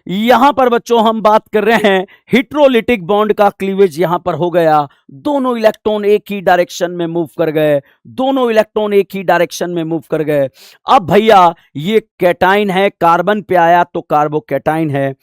यहां पर बच्चों हम बात कर रहे हैं हेट्रोलिटिक बॉन्ड का क्लीवेज यहां पर हो गया। दोनों इलेक्ट्रॉन एक ही डायरेक्शन में मूव कर गए। दोनों इलेक्ट्रॉन एक ही डायरेक्शन में मूव कर गए। अब भैया ये कैटाइन है, कार्बन पे आया तो कार्बोकैटाइन है।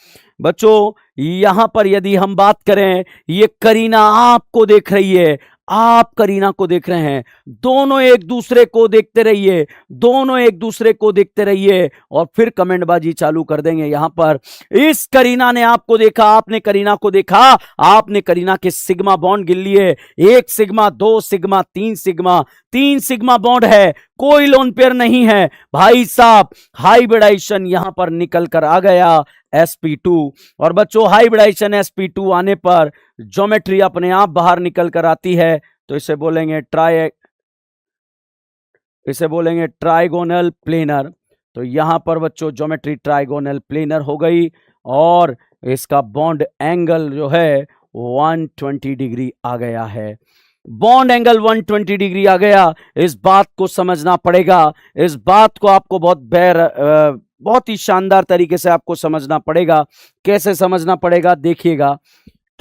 बच्चों यहां पर यदि हम बात करें, ये करीना आपको देख रही है, आप करीना को देख रहे हैं। दोनों एक दूसरे को देखते रहिए, दोनों एक दूसरे को देखते रहिए और फिर कमेंटबाजी चालू कर देंगे। यहां पर इस करीना ने आपको देखा, आपने करीना को देखा, आपने करीना के सिग्मा बॉन्ड गिन लिए। 1 sigma, 2 sigma, 3 sigma, 3 sigma bond है, कोई लोन पेयर नहीं है। भाई साहब हाइब्रिडाइजेशन यहां पर निकल कर आ गया sp2। और बच्चों हाइब्रिडाइजेशन sp2 आने पर ज्योमेट्री अपने आप बाहर निकल कर आती है तो इसे बोलेंगे ट्राइगोनल प्लेनर। तो यहां पर बच्चों ज्योमेट्री ट्राइगोनल प्लेनर हो गई और इसका बॉन्ड एंगल जो है 120 डिग्री आ गया है। बॉन्ड एंगल 120 डिग्री आ गया। इस बात को समझना पड़ेगा, इस बात को आपको बहुत ही शानदार तरीके से आपको समझना पड़ेगा। कैसे समझना पड़ेगा देखिएगा।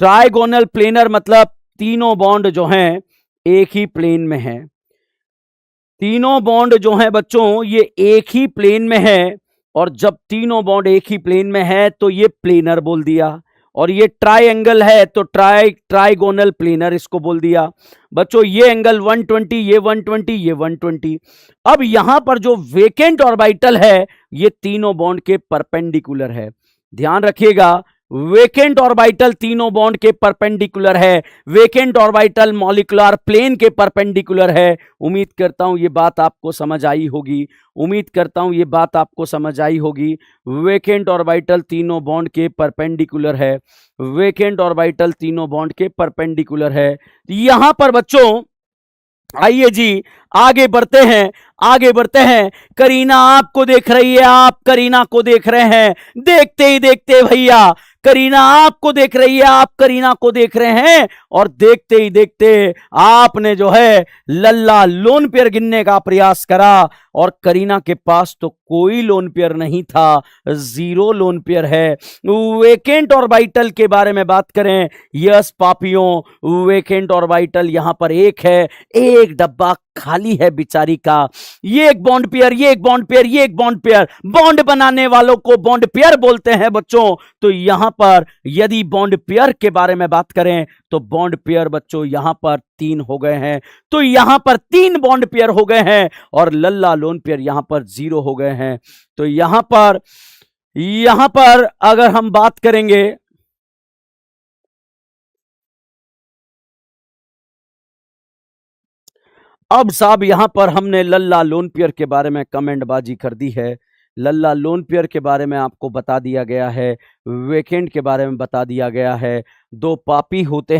ट्राइगोनल प्लेनर मतलब तीनों बॉन्ड जो हैं एक ही प्लेन में हैं। तीनों बॉन्ड जो हैं बच्चों ये एक ही प्लेन में है और जब तीनों बॉन्ड एक ही प्लेन में है तो ये प्लेनर बोल दिया। और ये ट्राइंगल है तो ट्राइगोनल प्लेनर इसको बोल दिया। बच्चों ये एंगल 120, ये 120, ये 120। अब यहां पर जो वेकेंट ऑर्बिटल है ये तीनों बॉन्ड के परपेंडिकुलर है। ध्यान रखिएगा वेकेंट ऑर्बिटल तीनों बॉन्ड के परपेंडिकुलर है। वेकेंट ऑर्बिटल मॉलिक्यूलर प्लेन के परपेंडिकुलर है। उम्मीद करता हूं ये बात आपको समझ आई होगी। वेकेंट ऑर्बिटल तीनों बॉन्ड के परपेंडिकुलर है। वेकेंट ऑर्बिटल तीनों बॉन्ड के परपेंडिकुलर है। यहां पर बच्चों आइए जी आगे बढ़ते हैं। करीना आपको देख रही है, आप करीना को देख रहे हैं। देखते ही देखते भैया करीना आपको देख रही है, आप करीना को देख रहे हैं और देखते ही देखते आपने जो है लल्ला लोन पेयर गिनने का प्रयास करा और करीना के पास तो कोई लोन पेयर नहीं था, 0 लोन पेयर है। वेकेंट ऑर्बिटल के बारे में बात करें, यस पापियों वेकेंट ऑर्बिटल यहां पर एक है, एक डब्बा खाली है बेचारी का। ये एक बॉन्ड पेयर, ये एक बॉन्ड पेयर, ये एक बॉन्ड पेयर। बॉन्ड बनाने वालों को बॉन्ड पेयर बोलते हैं बच्चों। तो यहां पर यदि बॉन्ड पेयर के बारे में बात करें तो बॉन्ड पेयर बच्चों यहां पर 3 हो गए हैं। तो यहां पर 3 बॉन्ड पेयर हो गए हैं और लल्ला लोन पेयर यहां पर 0 हो गए हैं। तो यहां पर अगर हम बात करेंगे अब साहब यहां पर हमने लल्ला लोन पेयर के बारे में कमेंटबाजी कर दी है। लल्ला लोन पेयर के बारे में आपको बता दिया गया है, वेकेंट के बारे में बता दिया गया है। 2 पापी होते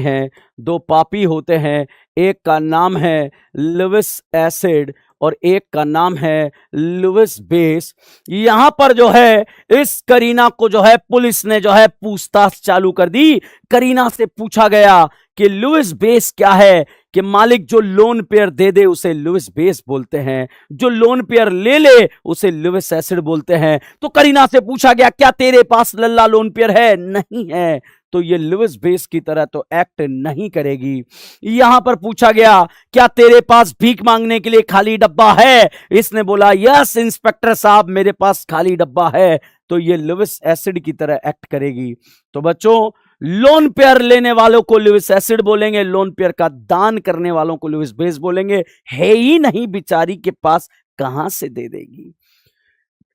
हैं, एक का नाम है लुइस एसिड और एक का नाम है लुइस बेस। यहां पर जो है इस करीना को जो है पुलिस ने जो है पूछताछ चालू कर दी। करीना से पूछा गया कि लुइस बेस क्या है, कि मालिक जो लोन पेयर दे दे उसे लुइस बेस बोलते हैं, जो लोन पेयर ले ले उसे लुइस एसिड बोलते हैं। तो करीना से पूछा गया क्या तेरे पास लल्ला लोन पेयर है? नहीं है। तो ये लुईस बेस की तरह तो एक्ट नहीं करेगी। यहां पर पूछा गया क्या तेरे पास भीख मांगने के लिए खाली डब्बा है? इसने बोला यस इंस्पेक्टर साहब मेरे पास खाली डब्बा है, तो ये लुईस एसिड की तरह एक्ट करेगी। तो बच्चों लोन पेयर लेने वालों को लुईस एसिड बोलेंगे, लोन पेयर का दान करने वालों को लुईस बेस बोलेंगे। है ही नहीं बेचारी के पास, कहां से दे देगी।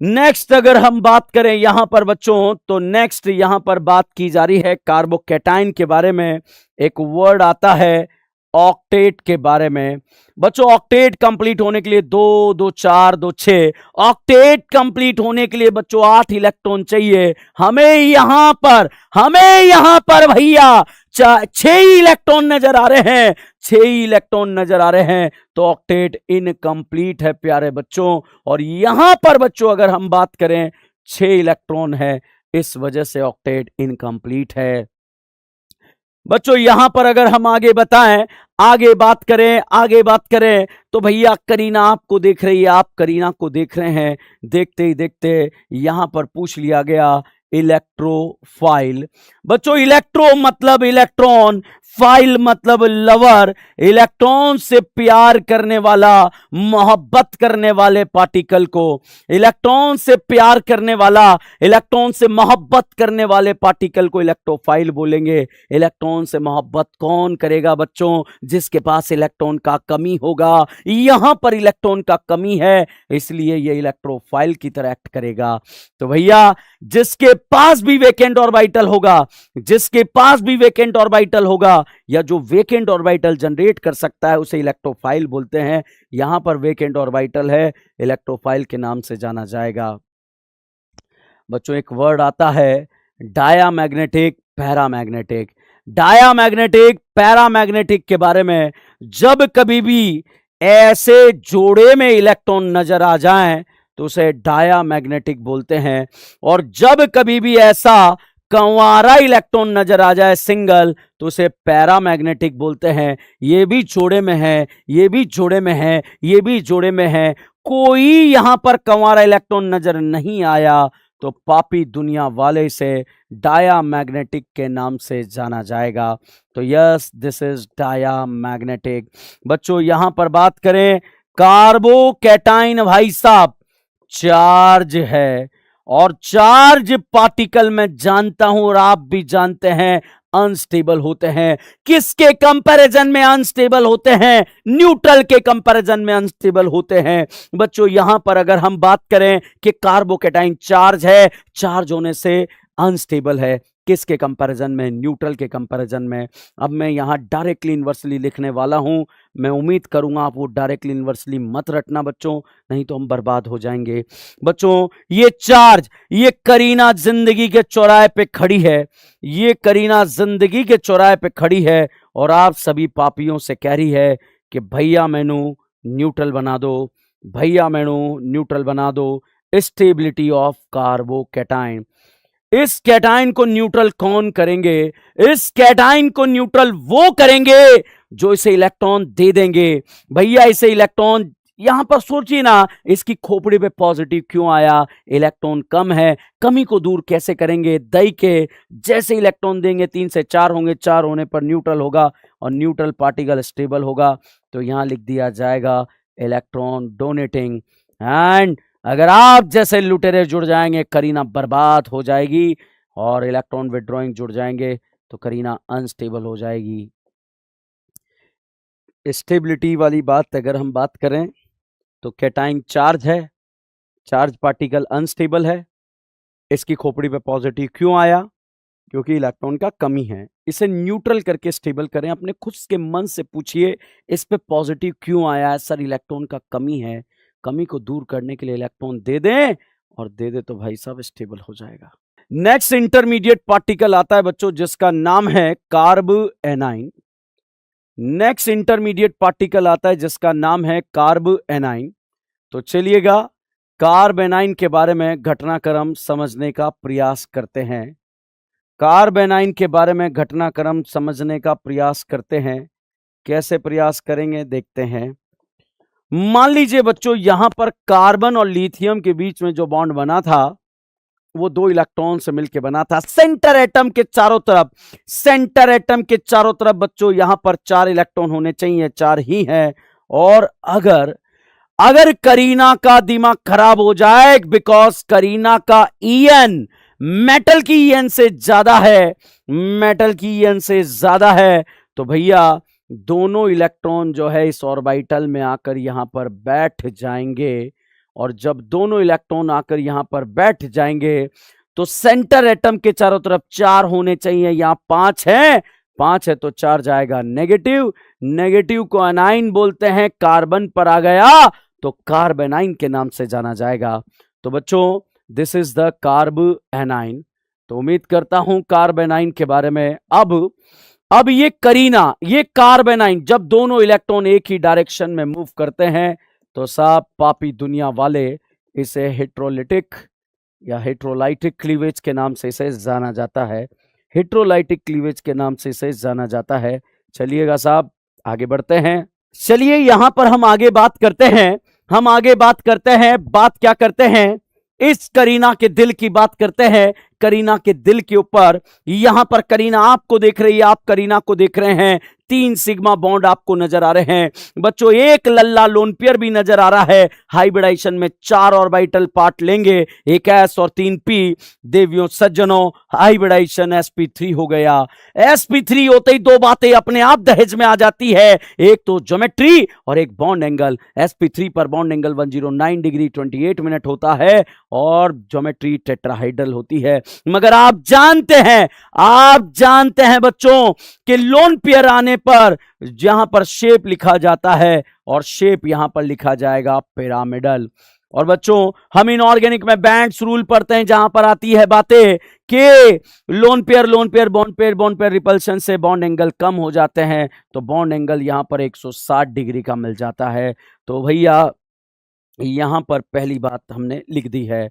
नेक्स्ट अगर हम बात करें यहां पर बच्चों, तो नेक्स्ट यहां पर बात की जा रही है कार्बोकैटाइन के बारे में। एक वर्ड आता है ऑक्टेट के बारे में। बच्चों ऑक्टेट कंप्लीट होने के लिए 2 2 4 2 6, ऑक्टेट कंप्लीट होने के लिए बच्चों 8 इलेक्ट्रॉन चाहिए। हमें यहां पर भैया 6 इलेक्ट्रॉन नजर आ रहे हैं, 6 इलेक्ट्रॉन नजर आ रहे हैं, तो ऑक्टेट इनकम्प्लीट है प्यारे बच्चों। और यहां पर बच्चों अगर हम बात करें 6 इलेक्ट्रॉन है, इस वजह से ऑक्टेट इनकम्प्लीट है। बच्चों यहां पर अगर हम आगे बात करें तो भैया करीना आपको देख रही है, आप करीना को देख रहे हैं। देखते ही देखते यहां पर पूछ लिया गया इलेक्ट्रोफाइल। बच्चों इलेक्ट्रो मतलब इलेक्ट्रॉन, फाइल मतलब लवर। इलेक्ट्रॉन से प्यार करने वाला, मोहब्बत करने वाले पार्टिकल को, इलेक्ट्रॉन से प्यार करने वाला, इलेक्ट्रॉन से मोहब्बत करने वाले पार्टिकल को इलेक्ट्रोफाइल बोलेंगे। इलेक्ट्रॉन से मोहब्बत कौन करेगा बच्चों? जिसके पास इलेक्ट्रॉन का कमी होगा। यहां पर इलेक्ट्रॉन का कमी है, इसलिए यह इलेक्ट्रोफाइल की तरह एक्ट करेगा। तो भैया जिसके पास भी वेकेंट ऑर्बिटल होगा, या जो वेकेंट ऑर्बिटल जनरेट कर सकता है, उसे इलेक्ट्रोफाइल बोलते हैं। यहां पर वेकेंट ऑर्बिटल है, इलेक्ट्रोफाइल के नाम से जाना जाएगा। बच्चों एक वर्ड आता है डायामैग्नेटिक पैरामैग्नेटिक। डायामैग्नेटिक पैरामैग्नेटिक के बारे में, जब कभी भी ऐसे जोड़े में इलेक्ट्रॉन नजर आ जाएं तो उसे डायामैग्नेटिक बोलते हैं। और जब कभी भी ऐसा कंवारा इलेक्ट्रॉन नजर आ जाए सिंगल, तो उसे पैरामैग्नेटिक बोलते हैं। ये भी जोड़े में है, ये भी जोड़े में है, ये भी जोड़े में है, कोई यहां पर कंवारा इलेक्ट्रॉन नजर नहीं आया, तो पापी दुनिया वाले से डायामैग्नेटिक के नाम से जाना जाएगा। तो यस दिस इज डायामैग्नेटिक। बच्चों यहां पर बात करें कार्बोकैटाइन, भाई साहब चार्ज है, और चार्ज पार्टिकल में जानता हूं और आप भी जानते हैं अनस्टेबल होते हैं। किसके कंपैरिजन में अनस्टेबल होते हैं? न्यूट्रल के कंपैरिजन में अनस्टेबल होते हैं। बच्चों यहां पर अगर हम बात करें कि कार्बोकैटाइन चार्ज है, चार्ज होने से अनस्टेबल है। किसके कंपैरिजन में? न्यूट्रल के कंपैरिजन में। अब मैं यहां डायरेक्टली इनवर्सली लिखने वाला हूं। मैं उम्मीद करूंगा आप वो डायरेक्टली इनवर्सली मत रटना बच्चों, नहीं तो हम बर्बाद हो जाएंगे। बच्चों ये चार्ज, ये करीना जिंदगी के चौराहे पे खड़ी है, ये करीना जिंदगी के चौराहे पे खड़ी है, और आप सभी पापियों से कह रही है कि भैया मैनू न्यूट्रल बना दो, भैया मैनू न्यूट्रल बना दो। Stability of carbocation. इस कैटाइन को न्यूट्रल कौन करेंगे? इस कैटाइन को न्यूट्रल वो करेंगे जो इसे इलेक्ट्रॉन दे देंगे। भैया इसे इलेक्ट्रॉन, यहां पर सोचिए ना, इसकी खोपड़ी पे पॉजिटिव क्यों आया? इलेक्ट्रॉन कम है, कमी को दूर कैसे करेंगे? दही के जैसे इलेक्ट्रॉन देंगे 3 से 4 होंगे, 4 होने पर न्यूट्रल होगा, और न्यूट्रल पार्टिकल स्टेबल होगा। तो यहां लिख दिया जाएगा इलेक्ट्रॉन डोनेटिंग। एंड अगर आप जैसे लुटेरे जुड़ जाएंगे, करीना बर्बाद हो जाएगी, और इलेक्ट्रॉन विड्रॉइंग जुड़ जाएंगे तो करीना अनस्टेबल हो जाएगी। स्टेबिलिटी वाली बात अगर हम बात करें तो कैटाइन चार्ज है, चार्ज पार्टिकल अनस्टेबल है। इसकी खोपड़ी पे पॉजिटिव क्यों आया? क्योंकि इलेक्ट्रॉन का कमी है। इसे न्यूट्रल करके स्टेबल करें। अपने खुद के मन से पूछिए इस पे पॉजिटिव क्यों आया है? सर इलेक्ट्रॉन का कमी है, कमी को दूर करने के लिए इलेक्ट्रॉन दे दें, और दे दे तो भाई साहब स्टेबल हो जाएगा। नेक्स्ट इंटरमीडिएट पार्टिकल आता है बच्चों जिसका नाम है carb A9. Next intermediate particle आता है जिसका नाम है कार्ब एनाइन। तो चलिएगा कार्ब एनाइन के बारे में घटनाक्रम समझने का प्रयास करते हैं। कार्ब एनाइन के बारे में घटनाक्रम समझने का प्रयास करते हैं। कैसे प्रयास करेंगे देखते हैं। मान लीजिए बच्चों यहां पर कार्बन और लिथियम के बीच में जो बॉन्ड बना था वो 2 इलेक्ट्रॉन से मिलकर बना था। सेंटर एटम के चारों तरफ, सेंटर एटम के चारों तरफ बच्चों यहां पर 4 इलेक्ट्रॉन होने चाहिए, 4 ही है। और अगर करीना का दिमाग खराब हो जाए, बिकॉज करीना का ईएन मेटल की ईएन से ज्यादा है, मेटल की ईएन से ज्यादा है, तो भैया दोनों इलेक्ट्रॉन जो है इस ऑर्बिटल में आकर यहां पर बैठ जाएंगे। और जब दोनों इलेक्ट्रॉन आकर यहां पर बैठ जाएंगे तो सेंटर एटम के चारों तरफ 4 होने चाहिए, यहां 5 है, 5 है तो 4 जाएगा नेगेटिव, नेगेटिव को एनाइन बोलते हैं। कार्बन पर आ गया तो कार्बेनाइन के नाम से जाना जाएगा। तो बच्चों this is the carb A9. तो उम्मीद करता हूं कार्बेनाइन के बारे में। अब ये करीना, ये कार्बेनाइन, जब दोनों इलेक्ट्रॉन एक ही डायरेक्शन में मूव करते हैं तो साहब पापी दुनिया वाले इसे हेट्रोलिटिक या हेट्रोलाइटिक क्लीवेज के नाम से इसे जाना जाता है, हेट्रोलाइटिक क्लीवेज के नाम से इसे जाना जाता है। चलिएगा साहब आगे बढ़ते हैं। चलिए यहां पर हम आगे बात करते हैं, बात क्या करते हैं, इस करीना के दिल की बात करते हैं। करीना के दिल के ऊपर यहां पर करीना आपको देख रही है, आप करीना को देख रहे हैं, 3 सिग्मा बॉन्ड आपको नजर आ रहे हैं बच्चों, एक लल्ला लोन पेयर भी नजर आ रहा है। हाइब्रिडाइजेशन में 4 ऑर्बिटल पार्ट लेंगे, एक एस और 3 पी। देवियों सज्जनों, हाइब्रिडाइजेशन sp3 हो गया। sp3 होते ही 2 बातें अपने आप दहेज में आ जाती है, एक तो ज्योमेट्री और एक बॉन्ड एंगल। sp3 पर बॉन्ड एंगल 109 डिग्री 28 मिनट होता है और ज्योमेट्री टेट्राहाइड्रल होती है। मगर आप जानते हैं बच्चों कि लोन पेयर आने पर जहां पर शेप लिखा जाता है और शेप यहां पर लिखा जाएगा पिरामिडल। और बच्चों हम इनऑर्गेनिक में बैंड्स रूल पढ़ते हैं जहां पर आती है बातें कि lone pair bond pair repulsion से बॉन्ड एंगल कम हो जाते हैं, तो बॉन्ड एंगल यहां पर 160 डिग्री का मिल जाता है। तो भैया यहां पर पहली बात हमने लिख दी है।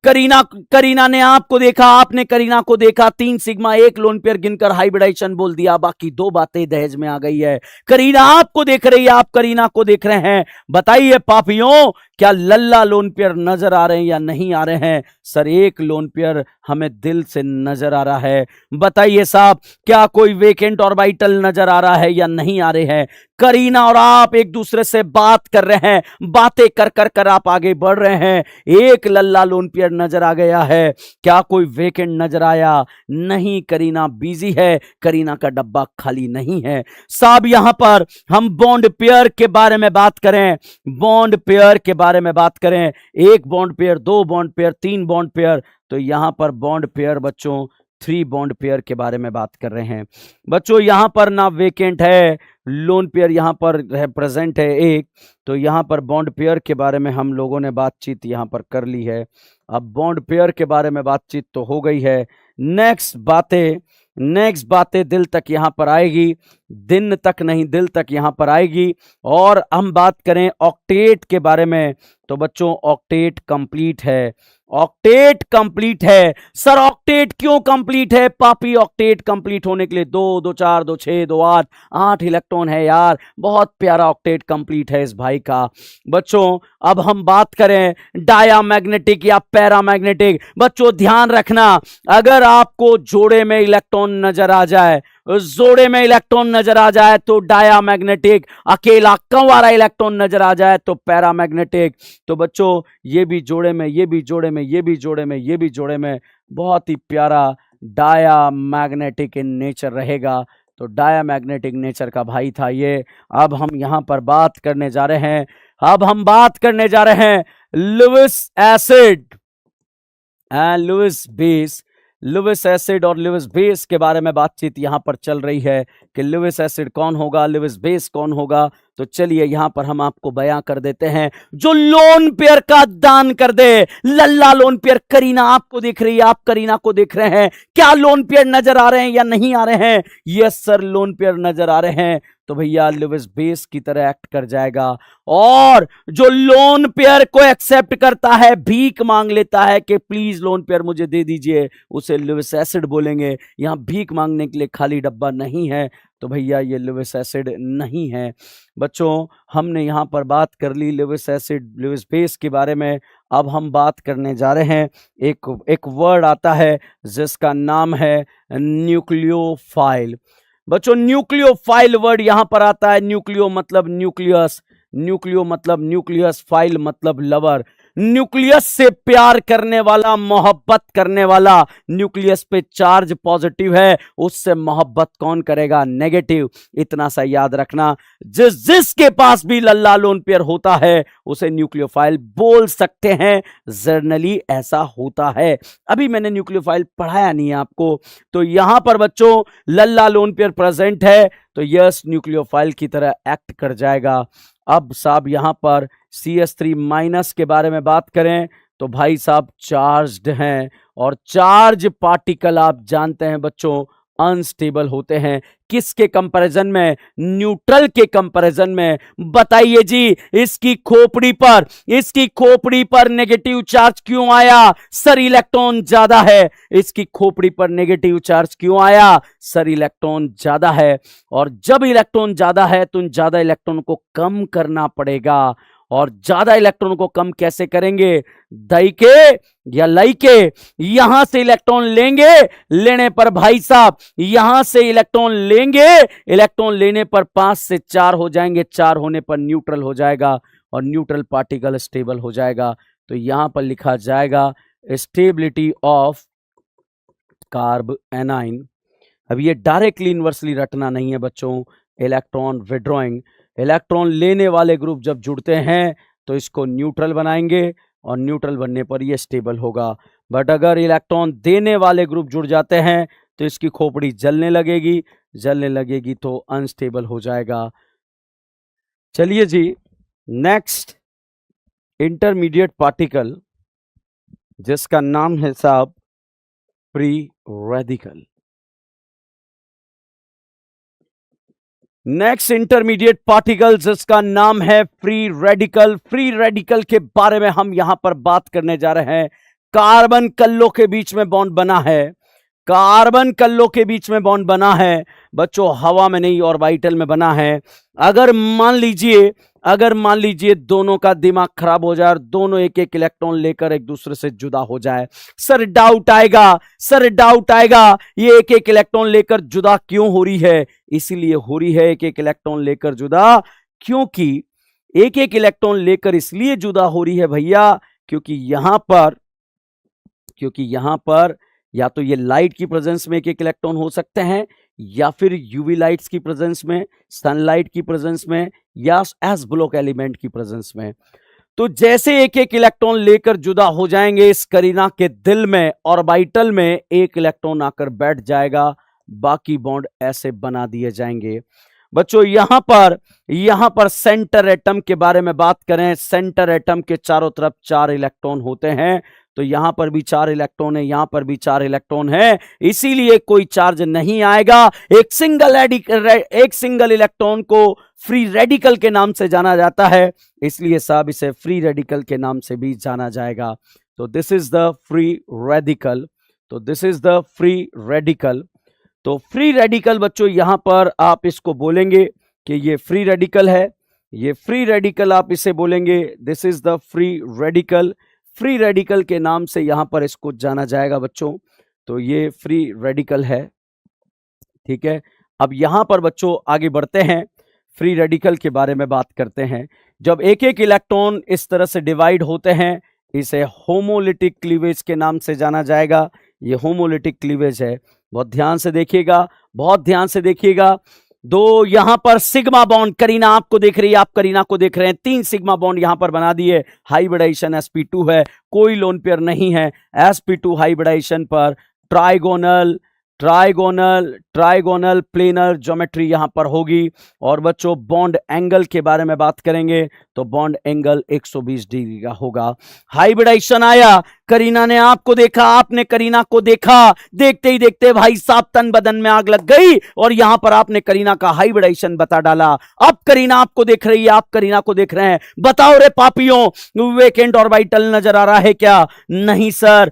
करीना ने आपको देखा, आपने करीना को देखा, 3 सिग्मा 1 लोन पेयर गिनकर हाइब्रिडाइजेशन बोल दिया, बाकी 2 बातें दहेज में आ गई है। करीना आपको देख रही है, आप करीना को देख रहे हैं। बताइए पापियों, क्या लल्ला लोन पेयर नजर आ रहे हैं या नहीं आ रहे हैं? सर 1 लोन पेयर हमें दिल से नजर आ रहा है। बताइए साहब, क्या कोई वेकेंट ऑर्बिटल नजर आ रहा है या नहीं आ रहे हैं? करीना और आप एक दूसरे से बात कर रहे हैं, बातें कर आप आगे बढ़ रहे हैं, 1 लल्ला लोन पेयर नजर आ गया है। क्या कोई वेकेंट नजर आया? नहीं, करीना बिजी है, करीना का डब्बा खाली नहीं है। साहब यहां पर हम बॉन्ड पेयर के बारे में बात करें, बॉन्ड पेयर के बारे में बात करें, 1 bond pair, 2 bond pair, 3 bond pair, तो यहां पर बॉन्ड पेयर बच्चों 3 बॉन्ड पेयर के बारे में बात कर रहे हैं। बच्चों यहां पर ना वेकेंट है, लोन पेयर यहां पर प्रेजेंट है 1, तो यहां पर बॉन्ड पेयर के बारे में हम लोगों ने बातचीत यहां पर कर ली है। अब बॉन्ड पेयर के बारे में बातचीत तो हो गई है, नेक्स्ट बातें दिल तक यहां पर आएगी, दिन तक नहीं दिल तक यहां पर आएगी। और हम बात करें ऑक्टेट के बारे में, तो बच्चों ऑक्टेट कंप्लीट है, ऑक्टेट कंप्लीट है। सर ऑक्टेट क्यों कंप्लीट है? पापी ऑक्टेट कंप्लीट होने के लिए 2 2 4 2 6 2 8 8 इलेक्ट्रॉन है यार, बहुत प्यारा ऑक्टेट कंप्लीट है इस भाई का। बच्चों अब हम बात करें डायामैग्नेटिक या पैरामैग्नेटिक, बच्चों ध्यान रखना, अगर आपको जोड़े में इलेक्ट्रॉन नजर आ जाए, जोड़े में इलेक्ट्रॉन नजर आ जाए तो डायामैग्नेटिक, अकेला कंवारा इलेक्ट्रॉन नजर आ जाए तो पैरामैग्नेटिक। तो बच्चों ये भी जोड़े में, ये भी जोड़े में, ये भी जोड़े में, ये भी जोड़े में, बहुत ही प्यारा डायामैग्नेटिक इन नेचर रहेगा। तो डायामैग्नेटिक नेचर का भाई था ये। अब हम यहां पर बात करने जा रहे हैं, Lewis acid and Lewis base. Lewis acid और लुईस बेस के बारे में बातचीत यहां पर चल रही है कि लुईस एसिड कौन होगा, लुईस बेस कौन होगा। तो चलिए यहां पर हम आपको बयां कर देते हैं, जो लोन पेयर का दान कर दे, लल्ला लोन पेयर। करीना आपको देख रही है, आप करीना को देख रहे हैं, क्या लोन पेयर नजर आ रहे हैं या नहीं आ रहे हैं? यस सर लोन पेयर नजर आ रहे हैं। तो भैया लुईस बेस की तरह एक्ट कर जाएगा। और जो लोन पेयर को एक्सेप्ट करता है, भीख मांग लेता है कि प्लीज लोन पेयर मुझे दे दीजिए, उसे लुईस एसिड बोलेंगे। यहां भीख मांगने के लिए खाली डब्बा नहीं है। तो भैया ये लेविस एसिड नहीं है। बच्चों हमने यहाँ पर बात कर ली लेविस एसिड लेविस बेस के बारे में। अब हम बात करने जा रहे हैं, एक वर्ड आता है जिसका नाम है न्यूक्लियोफाइल। बच्चों न्यूक्लियोफाइल वर्ड यहां पर आता है। न्यूक्लियो मतलब न्यूक्लियस, न्यूक्लियो मतलब न्यूक्लियस, फाइल मतलब लवर। न्यूक्लियस से प्यार करने वाला, मोहब्बत करने वाला। न्यूक्लियस पे चार्ज पॉजिटिव है, उससे मोहब्बत कौन करेगा? नेगेटिव। इतना सा याद रखना, जिसके पास भी लल्ला लोन पेयर होता है उसे न्यूक्लियोफाइल बोल सकते हैं। जर्नली ऐसा होता है। अभी मैंने न्यूक्लियोफाइल पढ़ाया नहीं है आपको, तो यहां पर बच्चों लल्ला लोन पेयर प्रेजेंट है तो यस न्यूक्लियोफाइल की तरह एक्ट कर जाएगा। अब साहब यहां पर CH3 माइनस के बारे में बात करें तो भाई साहब चार्ज्ड हैं, और चार्ज पार्टिकल आप जानते हैं बच्चों अनस्टेबल होते हैं। किसके कंपैरिजन में? न्यूट्रल के कंपैरिजन में। बताइए जी, इसकी खोपड़ी पर नेगेटिव चार्ज क्यों आया? सर इलेक्ट्रॉन ज्यादा है। इसकी खोपड़ी पर नेगेटिव चार्ज क्यों आया? सर इलेक्ट्रॉन ज्यादा है। और जब इलेक्ट्रॉन ज्यादा है तो उन ज्यादा इलेक्ट्रॉन को कम करना पड़ेगा। और ज्यादा इलेक्ट्रॉन को कम कैसे करेंगे? दई के या लई के। यहां से इलेक्ट्रॉन लेंगे, लेने पर भाई साहब यहां से इलेक्ट्रॉन लेंगे, इलेक्ट्रॉन लेने पर 5 से 4 हो जाएंगे, 4 होने पर न्यूट्रल हो जाएगा और न्यूट्रल पार्टिकल स्टेबल हो जाएगा। तो यहां पर लिखा जाएगा स्टेबिलिटी ऑफ कार्ब एनाइन। अब ये डायरेक्टली इनवर्सली रटना नहीं है बच्चों। इलेक्ट्रॉन विड्रॉइंग, इलेक्ट्रॉन लेने वाले ग्रुप जब जुड़ते हैं तो इसको न्यूट्रल बनाएंगे और न्यूट्रल बनने पर ये स्टेबल होगा। बट अगर इलेक्ट्रॉन देने वाले ग्रुप जुड़ जाते हैं तो इसकी खोपड़ी जलने लगेगी तो अनस्टेबल हो जाएगा। चलिए जी, नेक्स्ट इंटरमीडिएट पार्टिकल जिसका नाम है साहब free radical. Next intermediate particle जिसका नाम है फ्री रेडिकल। फ्री रेडिकल के बारे में हम यहां पर बात करने जा रहे हैं। कार्बन कल्लों के बीच में बॉन्ड बना है, कार्बन कल्लों के बीच में बॉन्ड बना है बच्चों, हवा में नहीं ऑर्बिटल में बना है। अगर मान लीजिए दोनों का दिमाग खराब हो जाए और दोनों एक एक इलेक्ट्रॉन लेकर एक दूसरे से जुदा हो जाए, सर डाउट आएगा ये एक एक इलेक्ट्रॉन लेकर जुदा क्यों हो रही है? इसीलिए हो रही है एक एक इलेक्ट्रॉन लेकर जुदा, क्योंकि एक एक इलेक्ट्रॉन लेकर इसलिए जुदा हो रही है भैया क्योंकि यहां पर या तो ये लाइट की प्रेजेंस में एक एक इलेक्ट्रॉन हो सकते हैं, या फिर यूवी लाइट्स की प्रेजेंस में, सनलाइट की प्रेजेंस में, या एस ब्लॉक एलिमेंट की प्रेजेंस में। तो जैसे एक एक इलेक्ट्रॉन लेकर जुदा हो जाएंगे, इस करीना के दिल में ऑर्बिटल में एक इलेक्ट्रॉन आकर बैठ जाएगा, बाकी बॉन्ड ऐसे बना दिए जाएंगे। बच्चों यहां पर सेंटर एटम के बारे में बात करें, सेंटर एटम के चारों तरफ 4 इलेक्ट्रॉन होते हैं। तो यहां पर भी 4 इलेक्ट्रॉन है, यहां पर भी 4 इलेक्ट्रॉन है, इसीलिए कोई चार्ज नहीं आएगा। एक सिंगल इलेक्ट्रॉन को फ्री रेडिकल के नाम से जाना जाता है, इसलिए साहब इसे फ्री रेडिकल के नाम से भी जाना जाएगा। तो this is the free radical. तो फ्री रेडिकल बच्चों यहां पर आप इसको बोलेंगे कि ये फ्री रेडिकल है, ये फ्री रेडिकल आप इसे बोलेंगे this is the free radical. Free radical के नाम से यहां पर इसको जाना जाएगा बच्चों। तो ये फ्री रेडिकल है, ठीक है। अब यहां पर बच्चों आगे बढ़ते हैं, फ्री रेडिकल के बारे में बात करते हैं। जब एक एक इलेक्ट्रॉन इस तरह से डिवाइड होते हैं, इसे होमोलिटिक क्लीवेज के नाम से जाना जाएगा। ये होमोलिटिक क्लीवेज है, बहुत ध्यान से देखिएगा। दो यहां पर सिग्मा बॉन्ड, करीना आपको देख रही है, आप करीना को देख रहे हैं, 3 सिग्मा बॉन्ड यहां पर बना दिए। हाइब्रिडाइजेशन sp2 है, कोई लोन पेयर नहीं है। sp2 हाइब्रिडाइजेशन पर ट्राइगोनल प्लेनर ज्योमेट्री यहां पर होगी। और बच्चों बॉन्ड एंगल के बारे में बात करेंगे तो बॉन्ड एंगल 120 डिग्री का होगा। हाइब्रिडाइजेशन आया करीना ने आपको देखा, आपने करीना को देखा, देखते ही देखते भाई साहब तन बदन में आग लग गई और यहां पर आपने करीना का हाइब्रिडेशन बता डाला। अब करीना आपको देख रही है, आप करीना को देख रहे हैं। बताओ रे पापियों, वेकेंट ऑर्बिटल नजर आ रहा है क्या? नहीं सर,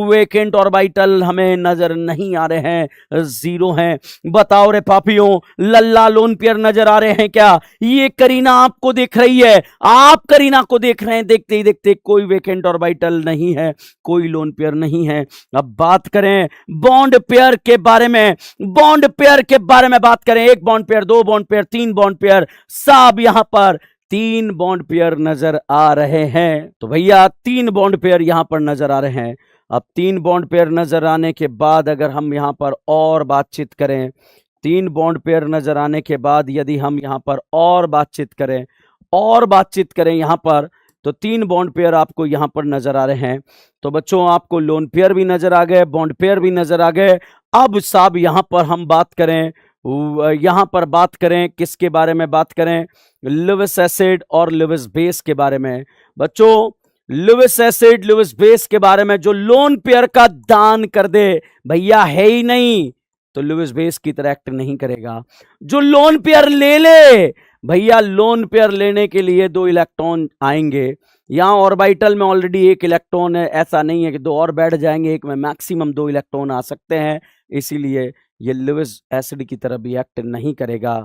वेकेंट ऑर्बिटल हमें नजर नहीं आ रहे हैं, जीरो हैं। बताओ रे पापियों, लल्ला लोन पेयर नजर आ रहे हैं क्या? ये करीना आपको देख रही है, आप करीना को देख रहे हैं। देखते ही देखते कोई वेकेंट ऑर्बिटल नहीं है, कोई लोन पेयर नहीं है। अब बात करें बॉन्ड पेयर के बारे में, बॉन्ड पेयर के बारे में बात करें। एक बॉन्ड पेयर, दो बॉन्ड पेयर, तीन बॉन्ड पेयर, सब यहां पर 3 बॉन्ड पेयर नजर आ रहे हैं। तो भैया 3 बॉन्ड पेयर यहां पर नजर आ रहे हैं। अब 3 बॉन्ड पेयर नजर आने के बाद अगर हम यहां पर और बातचीत करें, 3 बॉन्ड पेयर नजर आने के बाद यदि हम यहां पर और बातचीत करें यहां पर, तो 3 बॉन्ड पेयर आपको यहां पर नजर आ रहे हैं। तो बच्चों आपको लोन पेयर भी नजर आ गए, बॉन्ड पेयर भी नजर आ गए। अब साहब यहां पर हम बात करें, किसके बारे में बात करें? लुईस एसिड और लुईस बेस के बारे में। बच्चों लुईस एसिड, लुईस बेस के बारे में, जो लोन पेयर का दान कर दे, भैया है ही नहीं तो लुईस बेस की तरह एक्ट नहीं करेगा। जो लोन पेयर ले ले, भैया लोन पेयर लेने के लिए 2 इलेक्ट्रॉन आएंगे। यहां ऑर्बिटल में ऑलरेडी 1 इलेक्ट्रॉन है, ऐसा नहीं है कि 2 और बैठ जाएंगे, एक में मैक्सिमम 2 इलेक्ट्रॉन आ सकते हैं, इसीलिए ये लुईस एसिड की तरह भी एक्ट नहीं करेगा।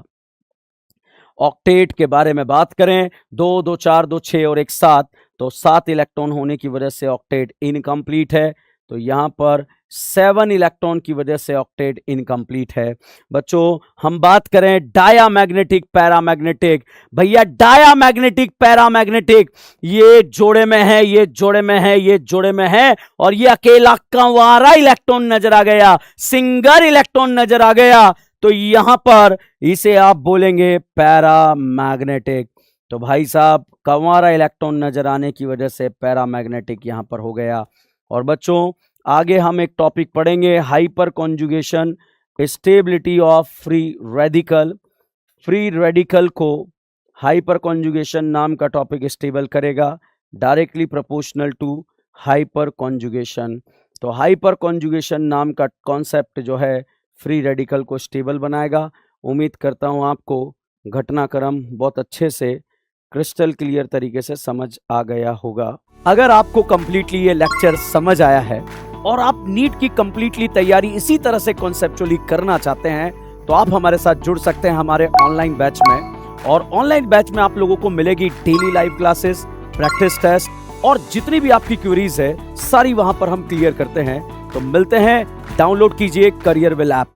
ऑक्टेट के बारे में बात करें, 2 2 4 2 6 और 1 7, तो 7 इलेक्ट्रॉन होने की वजह से ऑक्टेट इनकम्प्लीट है। तो यहां पर 7 इलेक्ट्रॉन की वजह से ऑक्टेट इनकम्प्लीट है। बच्चों हम बात करें डायामैग्नेटिक पैरामैग्नेटिक, भैया डायामैग्नेटिक पैरामैग्नेटिक, ये जोड़े में है, ये जोड़े में है, ये जोड़े में है, और ये अकेला कंवारा इलेक्ट्रॉन नजर आ गया, सिंगल इलेक्ट्रॉन नजर आ गया, तो यहां पर इसे आप बोलेंगे पैरामैग्नेटिक। तो भाई साहब कंवारा इलेक्ट्रॉन नजर आने की वजह से पैरामैग्नेटिक यहां पर हो गया। और बच्चों आगे हम एक टॉपिक पढ़ेंगे, hyperconjugation, stability of free radical. Free radical को हाइपर कॉन्जुगेशन नाम का टॉपिक स्टेबल करेगा, directly proportional to hyperconjugation. तो हाइपर कॉन्जुगेशन नाम का कॉन्सेप्ट जो है फ्री रेडिकल को स्टेबल बनाएगा। उम्मीद करता हूं आपको घटनाक्रम बहुत अच्छे से क्रिस्टल क्लियर तरीके से समझ आ गया होगा। अगर आपको कंप्लीटली ये लेक्चर समझ आया है और आप नीट की कंप्लीटली तैयारी इसी तरह से कॉन्सेप्चुअली करना चाहते हैं, तो आप हमारे साथ जुड़ सकते हैं हमारे ऑनलाइन बैच में। और ऑनलाइन बैच में आप लोगों को मिलेगी daily live classes, practice test, और जितनी भी आपकी क्वेरीज है सारी वहां पर हम क्लियर करते हैं। तो मिलते हैं, डाउनलोड कीजिए करियर विल ऐप।